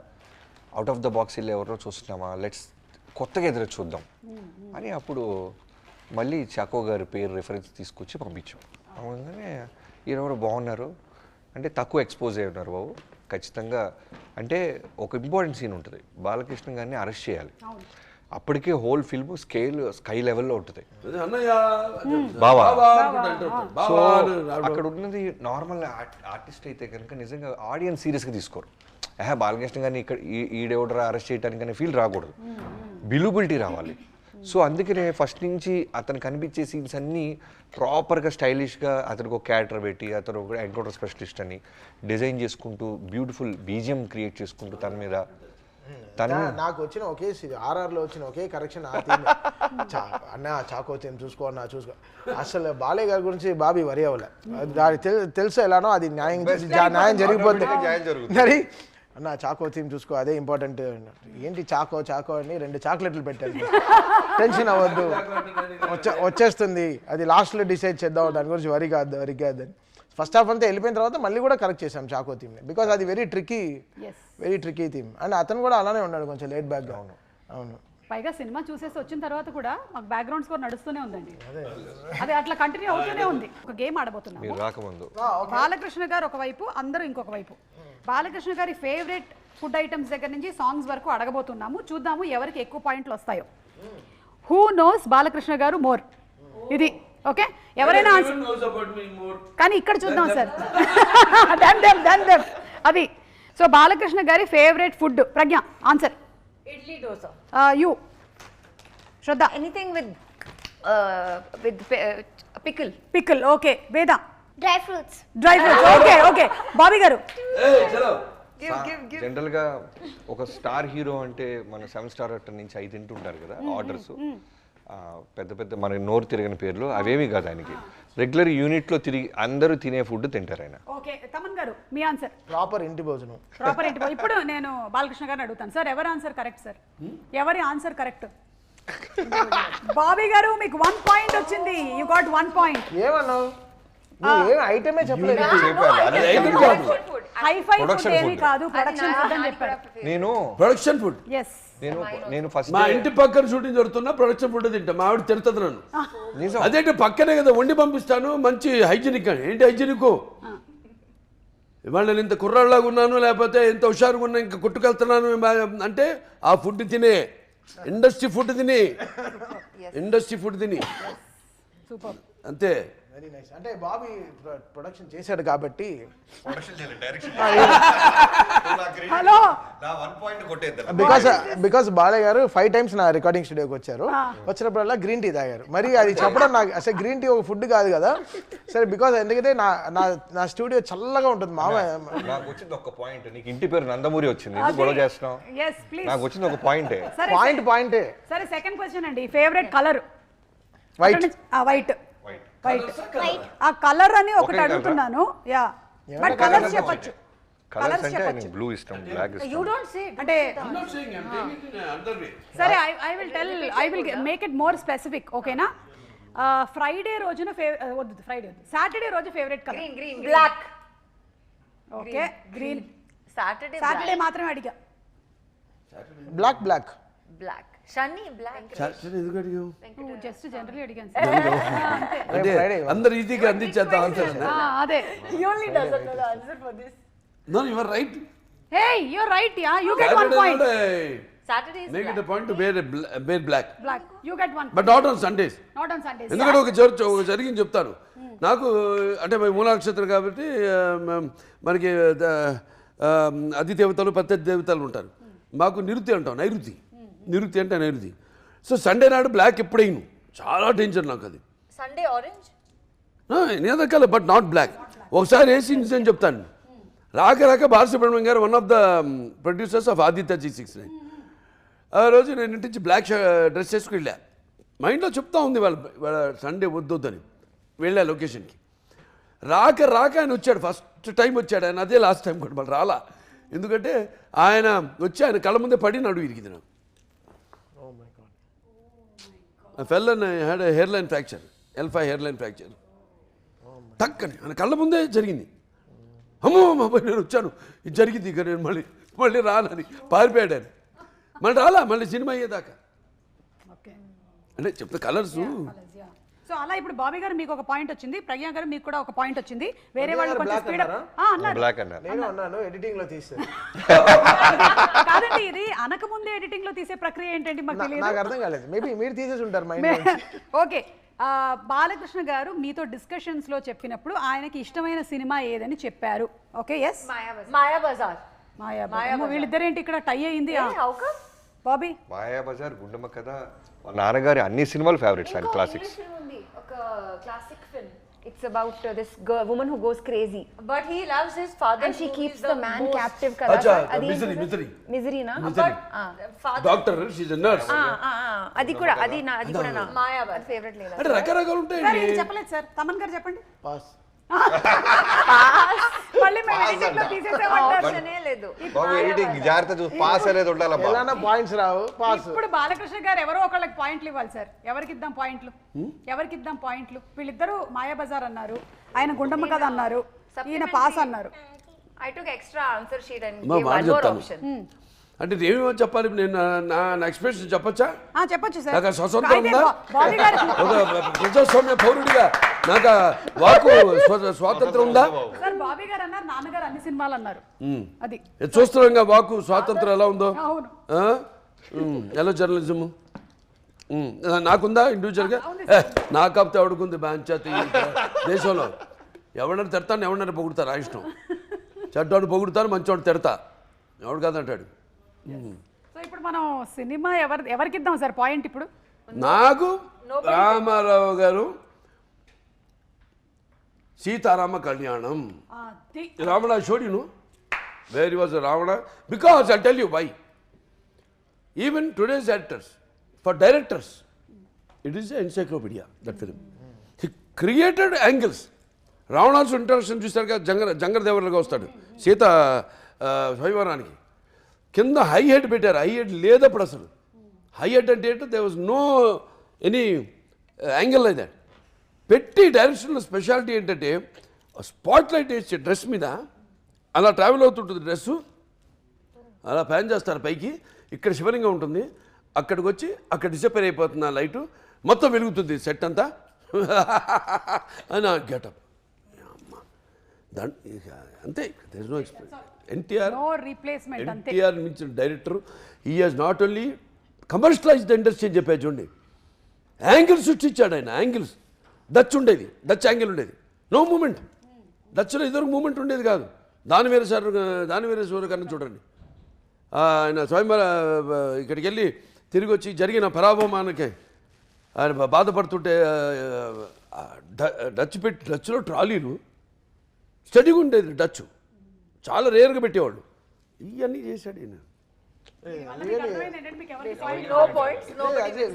అవుట్ ఆఫ్ ద బాక్స్ వెళ్ళి ఎవరో చూస్తున్నామా, లెట్స్ కొత్తగా ఎదురు చూద్దాం అని అప్పుడు మళ్ళీ చాకో గారి పేరు రిఫరెన్స్ తీసుకొచ్చి పంపించాం. అవునంగానే ఈయనెవరు బాగున్నారు అంటే తక్కువ ఎక్స్పోజ్ అయి ఉన్నారు బాబు, ఖచ్చితంగా అంటే ఒక ఇంపార్టెంట్ సీన్ ఉంటుంది, బాలకృష్ణ గారిని అరెస్ట్ చేయాలి. అప్పటికే హోల్ ఫిల్మ్ స్కై లెవెల్లో ఉంటుంది. అదే అన్నయ్య బావా. అనుకుంటా అంటుంటాడు. సో బావా అని రావడం. అక్కడ ఉన్నది నార్మల్ ఆర్టిస్ట్ అయితే కనుక నిజంగా ఆడియన్స్ సీరియస్గా తీసుకోరు. బాలకృష్ణ గారిని ఇక్కడ ఈడెవడరా అరెస్ట్ చేయడానికనే ఫీల్ రాకూడదు, బిలిబిలిటీ రావాలి. సో అందుకనే ఫస్ట్ నుంచి అతను కనిపించే సీన్స్ అన్నీ ప్రాపర్గా స్టైలిష్గా అతనికి ఒక క్యారెక్టర్ పెట్టి అతను ఒక ఎన్కౌంటర్ స్పెషలిస్ట్ అని డిజైన్ చేసుకుంటూ బ్యూటిఫుల్ బీజిఎం క్రియేట్ చేసుకుంటూ తన మీద నాకు వచ్చిన ఒకే ఆర్ఆర్లో వచ్చిన ఒకే కరెక్షన్ ఆ థీమ్. అన్న చాకో థీమ్ చూసుకో అన్న చూసుకో. అసలు బాలయ్య గారి గురించి బాబీ వరి అవ్వలే, తెలుసు ఎలానో అది న్యాయం జరిగిపోతుంది మరి. అన్న చాకో థీమ్ చూసుకో అదే ఇంపార్టెంట్. ఏంటి చాకో అని 2 చాక్లెట్లు పెట్టాను, టెన్షన్ అవ్వద్దు వచ్చేస్తుంది, అది లాస్ట్లో డిసైడ్ చేద్దాం, దాని గురించి వరి కాదని. ఫస్ట్ హాఫ్ అంతా వెళ్ళిపోయిన తర్వాత మళ్ళీ కూడా కరెక్ట్ చేసాం చాకో థీమ్ని, బికాజ్ అది వెరీ ట్రికీ థీమ్. అండ్ అతను కూడా అలానే ఉన్నాడు, కొంచెం లేట్ బ్యాక్గా. అవును, పైగా సినిమా చూసేసి వచ్చిన తర్వాత కూడా మాకు బ్యాక్గ్రౌండ్ స్కోర్ నడుస్తూనే ఉందండి, అది అట్లా కంటిన్యూ అవుతూనే ఉంది. ఒక గేమ్ ఆడబోతున్నాము. రాకముందు బాలకృష్ణ గారు ఒకవైపు, అందరూ ఇంకొక వైపు. బాలకృష్ణ గారి ఫేవరెట్ ఫుడ్ ఐటమ్స్ దగ్గర నుంచి సాంగ్స్ వరకు అడగబోతున్నాము. చూద్దాము ఎవరికి ఎక్కువ పాయింట్లు వస్తాయో. హూ నోస్ బాలకృష్ణ గారు మోర్, ఇది ఓకే. ఎవరైనా కానీ ఇక్కడ చూద్దాం సార్. అది సో బాలకృష్ణ గారి favourite food. Pragya answer idli dosa. You Shraddha anything with pickle. Okay. Veda Dry fruits. Okay. Bobby గారు జనరల్ గా ఒక స్టార్ హీరో అంటే మన 7 స్టార్ హోటల్ నుంచి 5 తింటుంటారు కదా ఆర్డర్స్, పెద్ద మన నోరు తిరగని పేర్లు అవేమి కాదు. ఆయనకి రెగ్యులర్ యూనిట్ లో తిరిగి అందరూ తినే ఫుడ్ తింటారు ఆయన. ఓకే. తమన్ గారు మీ ఆన్సర్ ప్రాపర్ ఇంటి భోజనం. ఇప్పుడు నేను బాలకృష్ణ గారిని అడుగుతాను సార్, ఎవరి ఆన్సర్ కరెక్ట్ సార్? ఎవరి ఆన్సర్ కరెక్ట్? బాబీ గారు మీకు 1 పాయింట్ వచ్చింది. You got 1 point. ఏమన్నావు? ఐటమే చెప్పలేదు. హైఫై ఫుడ్ ఏమీ కాదు, ప్రొడక్షన్ ఫుడ్ అని చెప్పారు. నేను ప్రొడక్షన్ ఫుడ్. ఎస్. నేను ఫస్ట్ మా ఇంటి పక్కన షూటింగ్ జరుగుతున్నా ప్రొడక్షన్ ఫుడ్ తింటా. మా ఆవిడ తిడుతుంది నన్ను. అదేంటి పక్కనే కదా వండి పంపిస్తాను, మంచి హైజీనిక్ అని. ఏంటి హైజీనిక్? ఇవాళ నేను ఇంత కుర్రాళ్ళలాగా ఉన్నాను, లేకపోతే ఇంత హుషారుగా ఉన్నా, ఇంకా కొట్టుకెళ్తున్నాను అంటే ఆ ఫుడ్ తినే, ఇండస్ట్రీ ఫుడ్ తిని సూపర్. అంతే. Very nice. అంటే బాబీ ప్రొడక్షన్ చేశాడు కాబట్టి హలో బికాస్ బాలయ్య గారు 5 times నా రికార్డింగ్ స్టూడియోకి వచ్చారు. వచ్చినప్పుడల్లా గ్రీన్ టీ తాగారు. మరి అది చెప్పడం నాకు అసలు గ్రీన్ టీ ఒక ఫుడ్ కాదు కదా. సరే, బికాస్ ఎందుకంటే నా స్టూడియో చల్లగా ఉంటుంది. నాకు వచ్చింది ఒక పాయింట్. నీకు ఇంటి పేరు నందమూరి వచ్చింది, గొడవ చేస్తున్నావు. నాకు వచ్చింది ఒక పాయింటే. పాయింటే. సరే, సెకండ్ క్వశ్చన్ అండి. Favourite colour? వైట్. ఆ కలర్ అని ఒకటి అడుగుతున్నాను. యా, బట్ కలర్స్ చెప్పొచ్చు. కలర్స్ అంటే బ్లూ ఇష్టం, బ్లాక్ ఇష్టం. యు డోంట్ సే అంటే సరే, I will make it more specific. ఓకేనా? ఫ్రైడే రోజున సాటర్డే రోజు favourite colour? Green. Black. Okay. Green. Saturday మాత్రమే అడిగా. బ్లాక్. షన్నీ బ్లాక్. ఎందుకు అడిగావు? జస్ట్ జనరల్లీ అడిగాను. అంటే అందరు ఈజీగా అందించేద్దాం ఆన్సర్. అదే. He only doesn't know the answer for this. No, you are right. Hey, you're right. Yeah, you get 1 point. Saturday is Make it a point to wear black. You get 1. But not on Sundays. ఎందుకంటే ఒక జరిగింది చెప్తాను. నాకు అంటే మూలా నక్షత్రం కాబట్టి మనకి అధిదేవతలు ప్రత్యర్థి దేవతలు ఉంటారు. మాకు నిరుతి అంటాం, నైరుతి అంటే నైరుతి. సో సండే నాడు బ్లాక్ ఎప్పుడైనా చాలా డేంజర్ నాకు. అది సండే ఆరెంజ్ నేదకాల, బట్ నాట్ బ్లాక్. ఒకసారి వేసి అని చెప్తాను. రాక Balasubrahmanyam garu one of the producers of Aditya G69. ఆ రోజు నేను ఇంటి నుంచి బ్లాక్ డ్రెస్ చేసుకుని వెళ్ళా. మైండ్లో చెప్తా ఉంది వాళ్ళ సండే వద్దని. వెళ్ళా లొకేషన్కి. రాక ఆయన వచ్చాడు. ఫస్ట్ టైం వచ్చాడు ఆయన, అదే లాస్ట్ టైం కూడా వాళ్ళు రాలా. ఎందుకంటే ఆయన వచ్చి ఆయన కళ్ళ ముందే పడి నడువు ఇరిగింది నాకు. Fell and had hairline fracture, L5 hairline fracture. టక్కని ఆయన కళ్ళ ముందే జరిగింది. అమ్మో నేను వచ్చాను, ఇది జరిగింది, ఇక నేను మళ్ళీ రానని పారిపోయాడు ఆయన. మళ్ళీ రాలా, మళ్ళీ సినిమా అయ్యేదాకా. అంటే చెప్తే కలర్స్ సో అలా ఇప్పుడు బాబీ గారు మీకు ఒక పాయింట్ వచ్చింది, ప్రజ్ఞా గారు మీకు కూడా ఒక పాయింట్ వచ్చింది. వేరే ప్రజ్ఞా వాళ్ళు గారు కొంచెం black స్పీడ్ అన్నారా? అన్నారు. బ్లాక్ అన్నారు. నేను అన్నాను ఎడిటింగ్ లో తీస్తే. కాదండి, ఇది అనకముందే ఎడిటింగ్ లో తీసే ప్రక్రియ ఏంటండి మాకు తెలియదు. నాకు అర్థం కాలేదు, మేబీ మీరు తీసేసి ఉంటారు మైండ్. ఓకే, బాలకృష్ణ గారు మీతో డిస్కషన్స్ లో చెప్పినప్పుడు ఆయనకి ఇష్టమైన సినిమా ఏదని చెప్పారు. Okay, yes Maya Bazaar. Mayabazar. వీళ్ళిద్దరేంటి ఇక్కడ టై అయింది? How come? బాబీ, మాయాబజార్, గుండమ్మ కథ, వాళ్ళ నాన్నగారి అన్ని సినిమాలు ఫేవరెట్స్ ఆయన, క్లాసిక్స్. ఒక classic film. It's about this girl, woman who goes crazy But he loves his father. and she who keeps is the man captive kada. Acha, Adi misery, ఏంటి misery. sir? Misery na? Misery. father. Doctor, she's a nurse. అది కూడా నా Maya Bazaar. ఫేవరెట్ లేదా. అంటే రకరకాలు సార్ ఉంటాయండి. ఇది చెప్పలేదు సార్. తమన్ గారు చెప్పండి. పాస్. మళ్ళీ మేము ఎడిటింగ్ లో తీసేసామంటారు. ఆప్షనే లేదు. బాబు ఎడిటింగ్ జాగ్రత్త చూసి పాస్ అనేది ఉండాలబ్బా. ఎలానా పాయింట్స్ రావు, పాస్. ఇప్పుడు బాలకృష్ణ గారు ఎవరో ఒకళ్ళకి పాయింట్లు ఇవ్వాలి సార్. ఎవరికి ఇద్దాం పాయింట్లు? ఎవరికి ఇద్దాం పాయింట్లు? వీళ్ళిద్దరూ మాయాబజార్ అన్నారు, ఆయన గుండమ్మ కథ అన్నారు, ఈయన పాస్ అన్నారు. I took extra answer sheet and మా gave మాట one more చెప్తాను. option. అంటే ఏమేమో చెప్పాలి నేను, నా ఎక్స్ప్రెషన్ చెప్పచ్చా? చెప్పొచ్చు సార్. నాకు స్వతంత్రం అయితే ఉందా? బాబీ గారు ఒక ప్రజాస్వామ్య పౌరుడిగా నాకు వాకు స్వాతంత్రం ఉందా? సార్ బాబీ గారు అన్నారు, నాన్నగారు అన్ని సినిమాలు అన్నారు. అది ఇది చూస్తున్నాం వాకు స్వాతంత్రం ఎలా ఉందో. అవును. ఎలా జర్నలిజము నాకుందా ఇండివిజువల్గా? నాకు కాకపోతే ఎవడుకుంది పంచాయతీ దేశంలో. ఎవడన్నా తిడతాను, ఎవడన్నా పొగుడుతారు, ఆ ఇష్టం. చెడ్డోడు పొగుడుతాను, మంచోడు తిడతా, ఎవడు కాదంటాడు. సో ఇప్పుడు మనం సినిమా ఎవరికి ఇద్దాం సార్ పాయింట్? ఇప్పుడు నాకు రామారావు గారు సీతారామ కళ్యాణం. Ravana, I showed you, where he was a Ravana. Because I'll tell you why. Even today's actors, for directors, it is an encyclopedia, that film. He created angles. Ravana's introduction చూసారుగా, జంగర్ దేవర్లుగా వస్తాడు సీత స్వయంవరానికి. కింద హై హెడ్ పెట్టారు, హై హెడ్ లేదప్పుడు అసలు. హై హెడ్ అంటే ఏంటో they was no any angle like that. పెట్టి డైరెక్షన్లో స్పెషాలిటీ ఏంటంటే స్పాట్ లైట్ వేసి డ్రెస్ మీద అలా ట్రావెల్ అవుతుంటుంది డ్రెస్సు, అలా ప్యాన్ చేస్తారు పైకి, ఇక్కడ శివలింగం ఉంటుంది, అక్కడికి వచ్చి అక్కడ డిసపేర్ అయిపోతుంది ఆ లైటు, మొత్తం వెలుగుతుంది సెట్ అంతా అని గెటప్. అంతే, దర్ నో ఎక్స్ప్రెషన్. ఎన్టీఆర్ మించిన director. He has not only commercialize the industry అని చెప్పేది చూడండి, యాంగిల్స్ సృష్టించాడు ఆయన. యాంగిల్స్ డచ్ ఉండేది, డచ్ యాంగిల్ ఉండేది, నో మూమెంట్. డచ్లో ఇదివరకు మూమెంట్ ఉండేది కాదు. దానివేరేశ్వర కన్నా చూడండి, ఆయన స్వయంవర ఇక్కడికి వెళ్ళి తిరిగి వచ్చి జరిగిన పరాభవమానకే ఆయన బాధపడుతుంటే డచ్లో ట్రాలీలు స్టడీగా ఉండేది, డచ్ చాలా రేర్గా పెట్టేవాళ్ళు. ఇవన్నీ చేశాడు ఈయన. No points. No.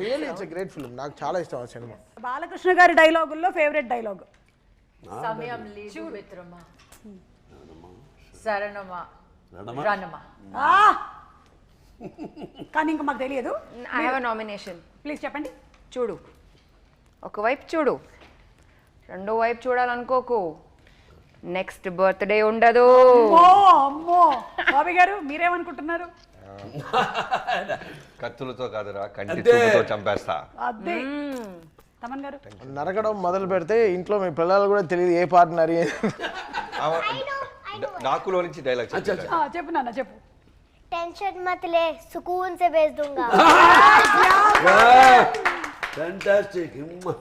Really it's a great film. నాకు చాలా ఇష్టం ఆ సినిమా. బాలకృష్ణ గారి డైలాగుల్లో favourite dialogue? Samyam ledu mitrama. Saranama. Ranama. కానీ ఇంకా మాకు తెలియదు. I have a nomination. Please చెప్పండి. చూడు, ఒకవైపు చూడు, రెండో వైపు చూడాలనుకోకు, నెక్స్ట్ బర్త్డే ఉండదు. అమ్మో బాబీ గారు మీరేమనుకుంటున్నారు? కత్తులతో కాదురా, కంటి చూపుతో చంపేస్తా. అదే తమన్ గారు నరకడం మొదలు పెడితే ఇంట్లో మీ పిల్లలు కూడా తెలియదు ఏ పార్ట్నర్. డాకులో నుంచి డైలాగ్ చెప్పు నాన్న చెప్పు. टेंशन मत ले, सुकून से भेज दूंगा. ఫ్యాంటాస్టిక్.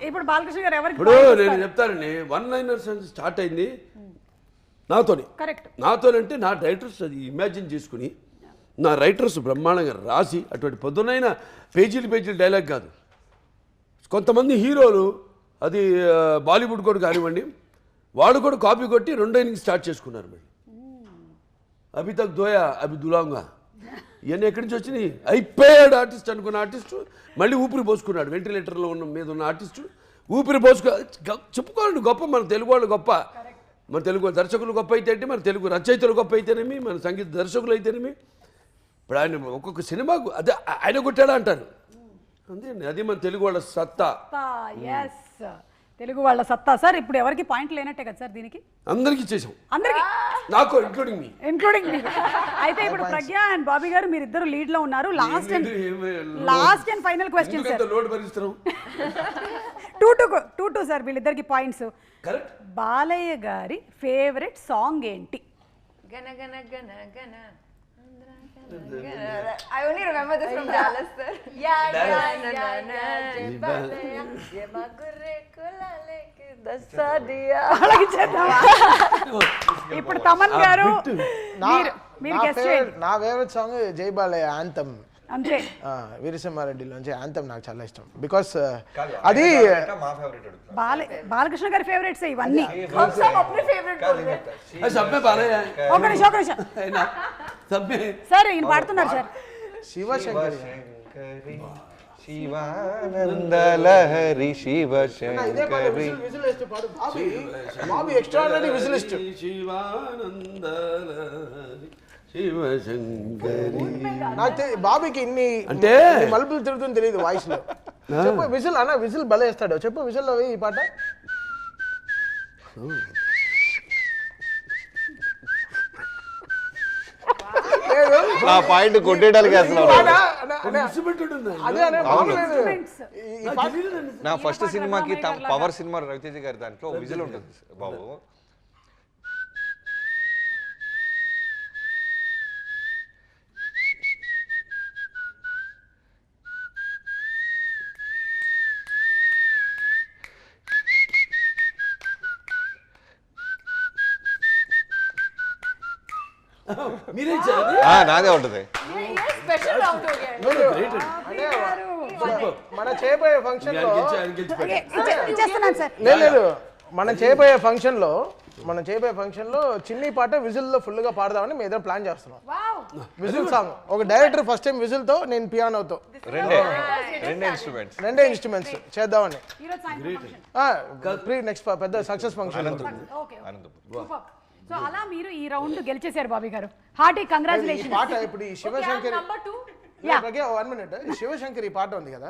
ఇప్పుడు బాలకృష్ణ గారు ఎవరికి? ఇప్పుడు నేను చెప్తానండి, వన్ లైనర్స్ స్టార్ట్ అయింది నాతోని. కరెక్ట్. నాతోనంటే నా రైటర్స్ అది ఇమాజిన్ చేసుకుని, నా రైటర్స్ బ్రహ్మాండంగా రాసి, అటువంటి పొద్దునైన పేజీలు డైలాగ్ కాదు. కొంతమంది హీరోలు అది బాలీవుడ్ కూడా కానివ్వండి, వాళ్ళు కూడా కాపీ కొట్టి రెండో ఇన్నింగ్ స్టార్ట్ చేసుకున్నారు. మళ్ళీ అభి తక్ దోయా అభి దులాంగా, ఇవన్నీ ఎక్కడి నుంచి వచ్చినాయి? అయిపోయాడు ఆర్టిస్ట్ అనుకున్న ఆర్టిస్టు మళ్ళీ ఊపిరి పోసుకున్నాడు. వెంటిలేటర్లో మీద ఉన్న ఆర్టిస్టు ఊపిరి చెప్పుకోండి గొప్ప, మన తెలుగు వాళ్ళు గొప్ప, మన తెలుగు దర్శకులు గొప్ప అయితే అంటే, మన తెలుగు రచయితలు గొప్ప అయితేనేమి, మన సంగీత దర్శకులు అయితేనేమి. ఇప్పుడు ఆయన ఒక్కొక్క సినిమాకు అదే ఆయన కొట్టాడా అంటారు. అంతే, అది మన తెలుగు వాళ్ళ సత్తా. ఎస్, తెలుగు వాళ్ళ సత్తా. సార్ ఇప్పుడు ఎవరికి పాయింట్ లేనట్టే కదా సార్ దీనికి? అందరికీ చేసాం, అందరికి, నాకు ఇంక్లూడింగ్ మీ. అయితే ఇప్పుడు ప్రజ్ఞ అండ్ బాబీ గారు మీరిద్దరు లీడ్ లో ఉన్నారు. Last and final question sir. Load భరిస్తున్నాం. టూ సార్ వీళ్ళిద్దరికి points. Correct. Balayya garu favourite song ఏంటి? గన గన గన గన I only remember this from Dallas, sir. అలాగే చేద్దామా? ఇప్పుడు తమన్ గారు మీరు గెస్ట్ చేయండి. నా ఫేవరెట్ సాంగ్ జై బాలయ్య యాంథమ్. అంతే. వీరసింహారెడ్డిలోంచి యాంథమ్ నాకు చాలా ఇష్టం. బికాస్ అది మా ఫేవరెట్ బాలకృష్ణ గారి ఫేవరెట్స్ ఇవన్నీ. సబ్మే బాలయ్య. ఒక నిమిషం సార్ ఈయన పాడుతున్నారు సార్. శివశంకరి శివానందలహరి శివశంకరి బాబీ ఎక్స్ట్రాడినరీ విజిలిస్ట్. శివానందలహరి శివశంకరి. నాకు బాబీకి ఇన్ని అంటే మలుపులు తిరుగుతుంది తెలియదు వాయిస్ లో. చెప్పు విజిల్ అన్న, విజిల్ భలే వేస్తాడు. చెప్పు విజిల్ లో ఈ పాట. నా పాయింట్ కొట్టేయడానికి అసలు అదే అనే ఈ పాట నా ఫస్ట్ సినిమాకి పవర్ సినిమా రవితేజ గారి దాంట్లో విజిల్ ఉంటుంది బాబు. మీరే నాదే ఉంటుంది. మన చేయబోయే ఫంక్షన్ లో ఇచ్చేస్తున్నాను సార్. లేదు మనం చేయబోయే ఫంక్షన్ లో చిన్ని పాట విజిల్ లో ఫుల్ గా పాడదామని మేము ఏదో ప్లాన్ చేస్తున్నాం. విజిల్ సాంగ్ ఒక డైరెక్టర్ ఫస్ట్ టైం విజిల్ తో, నేను పియానోతో రెండే ఇన్స్ట్రుమెంట్స్ చేద్దామని. నెక్స్ట్ పెద్ద సక్సెస్ ఫంక్షన్. సో అలా మీరు ఈ రౌండ్ గెలిచేశారు బాబీ గారు. Hearty congratulations. పాట ఇప్పుడు ఈ శివశంకరి 1 minute శివశంకరి పాట ఉంది కదా,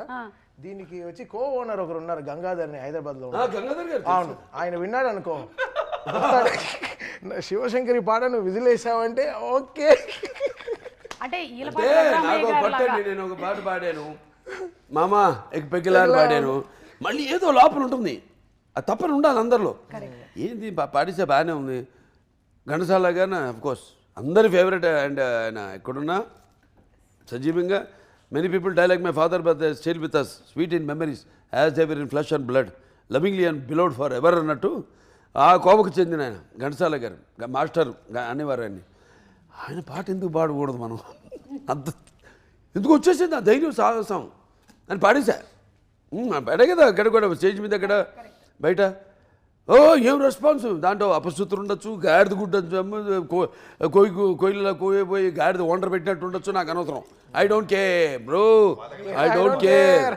దీనికి వచ్చి కో ఓనర్ ఒకరు ఉన్నారు గంగాధర్ అని హైదరాబాద్ లో. అవును, ఆయన విన్నాడు అనుకో, శివశంకరి పాట నువ్వు విజిల్ వేసావంటే ఓకే. అంటే నేను ఒక పాట పాడాను, మామా ఎక్ పెగ్గిలాని పాడాను. మళ్ళీ ఏదో లోపల ఉంటుంది, అది తప్పని ఉండాలి అందరిలో. ఏంది పాడిస్తే బాగానే ఉంది. ఘంటసాల గారిన అఫ్కోర్స్ అందరి ఫేవరెట్. అండ్ ఆయన ఎక్కడున్నా సజీవంగా many people die like my father but they still with us sweet in memories as they were in flesh and blood lovingly and beloved for ever అన్నట్టు ఆ కోవకు చెందిన ఆయన ఘంటసాల గారు మాస్టర్ అనేవారు. ఆయన పాట ఎందుకు పాడకూడదు మనం? అంత ఎందుకు వచ్చేసింది ఆ ధైర్యం సాహసం అని పాడేశా. పాడే కదా అక్కడ కూడా స్టేజ్ మీద అక్కడ బయట. ఓ ఏం రెస్పాన్స్ దాంట్లో అపశృతులు ఉండొచ్చు, గాడిద గుడ్డ కోయిలలో కోయిపోయి గాడిద వండర్ పెట్టినట్టు ఉండొచ్చు, నాకు అనవసరం. I don't care bro, I don't care,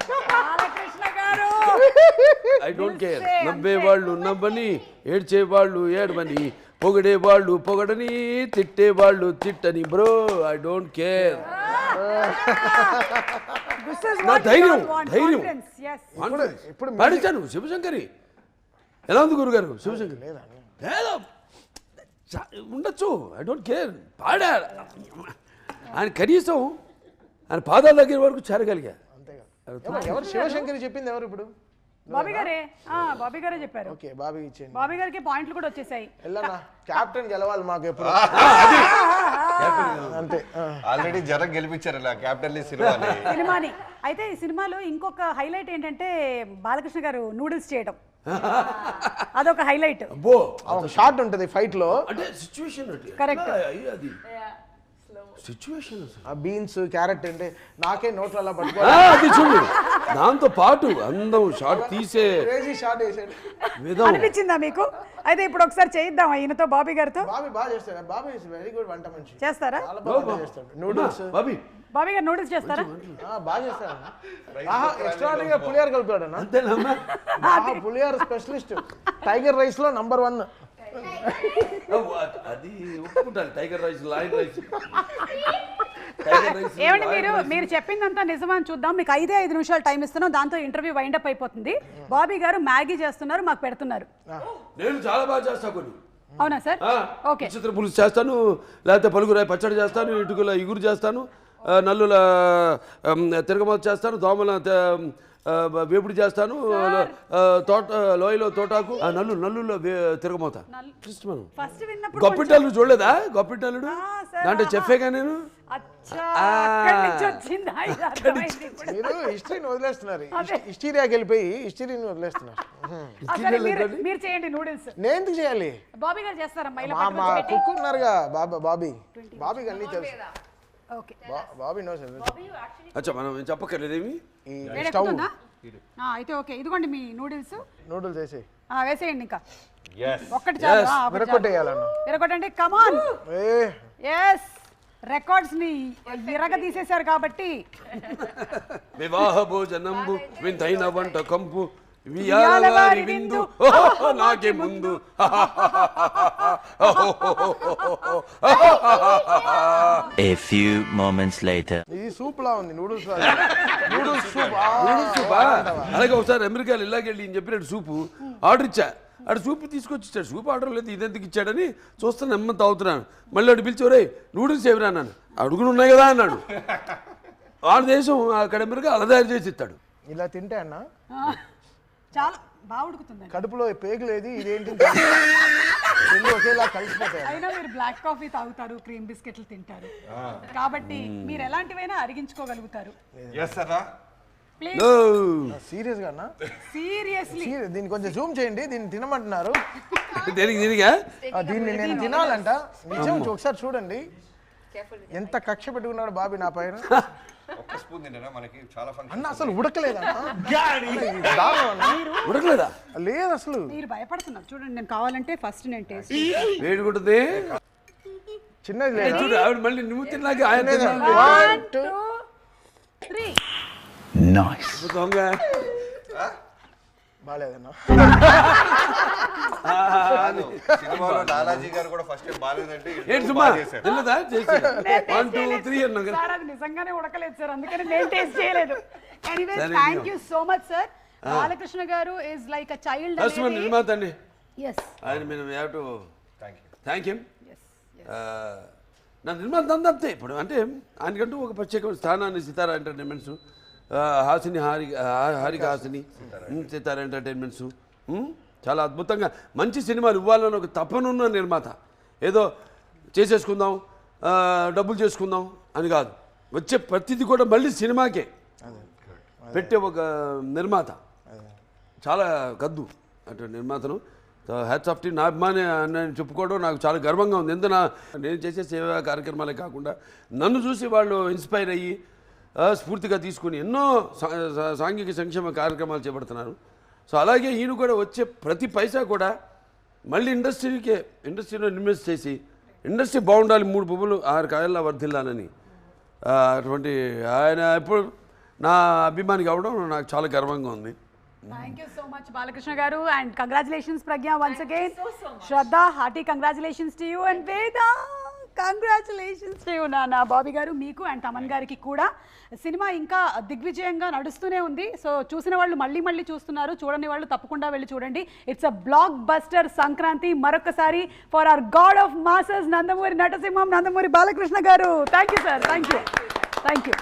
I don't care. నవ్వేవాళ్ళు నవ్వని, ఏడ్చేవాళ్ళు ఏడవని, పొగడేవాళ్ళు పొగడని, తిట్టేవాళ్ళు తిట్టని బ్రో, ఐ డోంట్ కేర్. నా ధైర్యం ఇప్పుడు పాడించాను. శివశంకరి ఎలా ఉంది గురుగారు? శివశంకర్ లేదా ఉండొచ్చు, ఐ డోంట్ కేర్. పాడా ఆయన కనీసం ఆయన పాదాల దగ్గర వరకు చేరగలిగా. ఎవరు శివశంకరి చెప్పింది ఎవరు ఇప్పుడు? బాబీ గారే చెప్పారు. ఓకే, బాబీ ఇచ్చేయండి. బాబీ గారికి పాయింట్లు కూడా వచ్చేసాయి. కెప్టెన్ గెలవాలి మాకు ఎప్పుడు. అంతే, ఆల్రెడీ జనం గెలిపించారు కెప్టెన్ సినిమాని. అయితే ఈ సినిమాలో ఇంకొక హైలైట్ ఏంటంటే బాలకృష్ణ గారు నూడిల్స్ చేయడం, అదొక హైలైట్. షార్ట్ ఉంటుంది ఫైట్ లో. కరెక్ట్. బీన్స్ క్యారెట్ అంటే నాకే నోట్లో అలా పట్టుకోవాలి చూడు. దాంతో పాటు అందం షార్ట్ తీసే షార్ట్ వేసాడు అనిపించిందా మీకు? అయితే ఇప్పుడు ఒకసారి చేయిద్దాం ఈయనతో, బాబీ గారితో. బాబీ బాగా చేస్తాడు. బాబీ ఇస్ వెరీ గుడ్ వంట మనిషి. చేస్తారా? నూడిల్స్ బాబీ గారు నూడిల్స్ చేస్తారా? బాగా చేస్తాడు. ఎక్స్ట్రాడినరీగా పులిహార కలుపుతాడు. పులిహార స్పెషలిస్ట్. టైగర్ రైస్ లో నంబర్ 1. అది ఒప్పుకుంటాను. Tiger rice, lion rice. ఏమండి మీరు చెప్పిందంతా నిజమని చూద్దాం. మీకు 5 నిమిషాలు టైం ఇస్తున్నాం, దాంతో ఇంటర్వ్యూ వైండప్ అయిపోతుంది. బాబీ గారు మ్యాగీ చేస్తున్నారు, మాకు పెడుతున్నారు. నేను చాలా బాగా చేస్తా కొన్ని. అవునా సార్? ఓకే. చిత్ర పులుసు చేస్తాను, లేకపోతే పలుగురాయి పచ్చడి చేస్తాను, ఇటుకల ఇగురు చేస్తాను, నల్లుల తిరగమాత చేస్తాను, దోమల వేపుడు చేస్తాను, తోట లోయలో తోటాకు, నల్లుల్లో తిరగమోతా. మనం ఫస్ట్ విన్నప్పుడు గొప్పింటల్లుడు చూడలేదా? గొప్పింటల్లుడు దాంట్లో చెప్పేగా నేను. అచ్చా, అక్కడి నుంచి వచ్చిందా? ఇది అర్థమైంది ఇప్పుడు. మీరు హిస్టరీని వదిలేస్తున్నారు, హిస్టీరియాకి వెళ్ళిపోయి హిస్టరీని వదిలేస్తున్నారు. అసలు మీరు చేయండి నూడిల్స్. నేను ఎందుకు చేయాలి? బాబీ గారు చేస్తారా? మా కుక్ ఉన్నారుగా బాబీకి అన్నీ తెలుసు. Okay, Bobby knows. అచ్చా, మనం చెప్పక్కర్లేదేమి. ఈ స్టవ్ అయితే ఓకే, ఇదిగోండి మీ నూడిల్స్. నూడిల్స్ వేసి వేసేయండి. ఇంకా ఒక్కటి చాలు. విరగొట్టేయాలన్నా, విరగొట్టండి. కమాన్. ఎస్, రికార్డ్స్ ని విరగ తీసేశారు కాబట్టి. వివాహ భోజనంబు వింతైన వంట కంపు వియాలవారి విందు నాకే ముందు. A few moments later. ఇది సూప్ లా ఉంది. Noodles soup. సూపా? అలాగే ఒకసారి అమెరికాలో ఇలాగెళ్ళి ఈయన చెప్పినట్టు సూపు ఆర్డర్ ఇచ్చా. అటు సూపు తీసుకొచ్చి ఇచ్చాడు. సూప్ ఆర్డర్ లేదు, ఇదెందుకు ఇచ్చాడని చూస్తాను, నెమ్మది తాగుతున్నాను. మళ్ళీ అటు పిలిచి, ఒరే నూడిల్స్ ఎవరా అన్నాను. అడుగులు ఉన్నాయి కదా అన్నాడు. ఆడ దేశం అక్కడ అమెరికా అలా తయారు చేసి ఇస్తాడు. ఇలా తింటే అన్న చాలా బాగా ఉడుకుతుంది. కడుపులో పేగులేది, ఇదేంటి రెండు ఒకేలా కలిసిపోతాయి. అయినా మీరు బ్లాక్ కాఫీ తాగుతారు, క్రీమ్ బిస్కెట్లు తింటారు కాబట్టి మీరు ఎలాంటివైనా అరిగించుకోగలుగుతారు. సీరియస్ గా అన్న, సీరియస్లీ. దీన్ని కొంచెం జూమ్ చేయండి. దీన్ని తినమంటున్నారు. దీనిగా దీన్ని నేను తినాలంట. నిజం, ఒకసారి చూడండి ఎంత కక్ష పెట్టుకున్నాడు బాబీ నా పైన. ఒక్క స్పూన్ తింటేనా మనకి చాలా ఫంక్షన్. అన్న అసలు ఉడకలేదా? ఉడకలేదా? లేదు అసలు. మీరు భయపడుతున్నారు. చూడండి, నేను కావాలంటే ఫస్ట్ నేను టేస్ట్. వేడి కొడుతుంది. చిన్నది లేదు. చూడు ఆవిడ మళ్ళీ నువ్వు తిన్నాక ఆయన 1 2 3. Nice. దొంగ. బాగాలేదన్నా. సినిమాలో లాలాజీ గారు కూడా ఫస్ట్ టైం బాగాలేదంటే ఏంటి సుమా తిన్నదా? చేసి 1 2 3 అన్నా కదా. సార్ అది నిజంగానే ఉడకలేదు సార్, అందుకని నేను టేస్ట్ చేయలేదు. ఎనీవేస్, సరే, thank you so much sir. Balakrishna garu is like a child. Customer నిర్మాత అండి. yes ఆయన మేము హ్యావ్ టు థ్యాంక్ హిమ్. నా నిర్మాత అంతే. ఇప్పుడు అంటే ఆయనకంటూ ఒక ప్రత్యేక స్థానాన్ని సితారా ఎంటర్టైన్మెంట్స్, హాసిని హారిక హాసిని, సితారా ఎంటర్టైన్మెంట్స్ చాలా అద్భుతంగా మంచి సినిమాలు ఇవ్వాలని ఒక తపనున్న నిర్మాత. ఏదో చేసేసుకుందాం, డబ్బులు చేసుకుందాం అని కాదు, వచ్చే ప్రతిదీ కూడా మళ్ళీ సినిమాకే పెట్టే ఒక నిర్మాత. చాలా గద్దు అటు నిర్మాతను. Hats off tea. నా అభిమాని నేను చెప్పుకోవడం నాకు చాలా గర్వంగా ఉంది. ఎందుకు నేను చేసే సేవా కార్యక్రమాలే కాకుండా నన్ను చూసి వాళ్ళు ఇన్స్పైర్ అయ్యి స్ఫూర్తిగా తీసుకుని ఎన్నో సాంఘిక సంక్షేమ కార్యక్రమాలు చేపడుతున్నారు. సో అలాగే ఈయన కూడా వచ్చే ప్రతి పైసా కూడా మళ్ళీ ఇండస్ట్రీలో ఇన్వెస్ట్ చేసి ఇండస్ట్రీ బాగుండాలి, 3 పువ్వులు 6 కాయల్లా వర్ధిల్లాలని అటువంటి ఆయన ఎప్పుడు నా అభిమాని కావడం నాకు చాలా గర్వంగా ఉంది. Thank you so much Balakrishna garu, and congratulations Pragya once again. Shraddha, hearty congratulations to you, and Veda congratulations to you. నా బాబీ గారు, మీకు అండ్ తమన్ గారికి కూడా. సినిమా ఇంకా దిగ్విజయంగా నడుస్తూనే ఉంది. సో చూసిన వాళ్ళు మళ్ళీ మళ్ళీ చూస్తున్నారు, చూడని వాళ్ళు తప్పకుండా వెళ్ళి చూడండి. It's a block buster Sankranti. మరొకసారి for our god of masses Nandamuri నటసింహం, Nandamuri Balakrishna garu. Thank you sir. Thank you.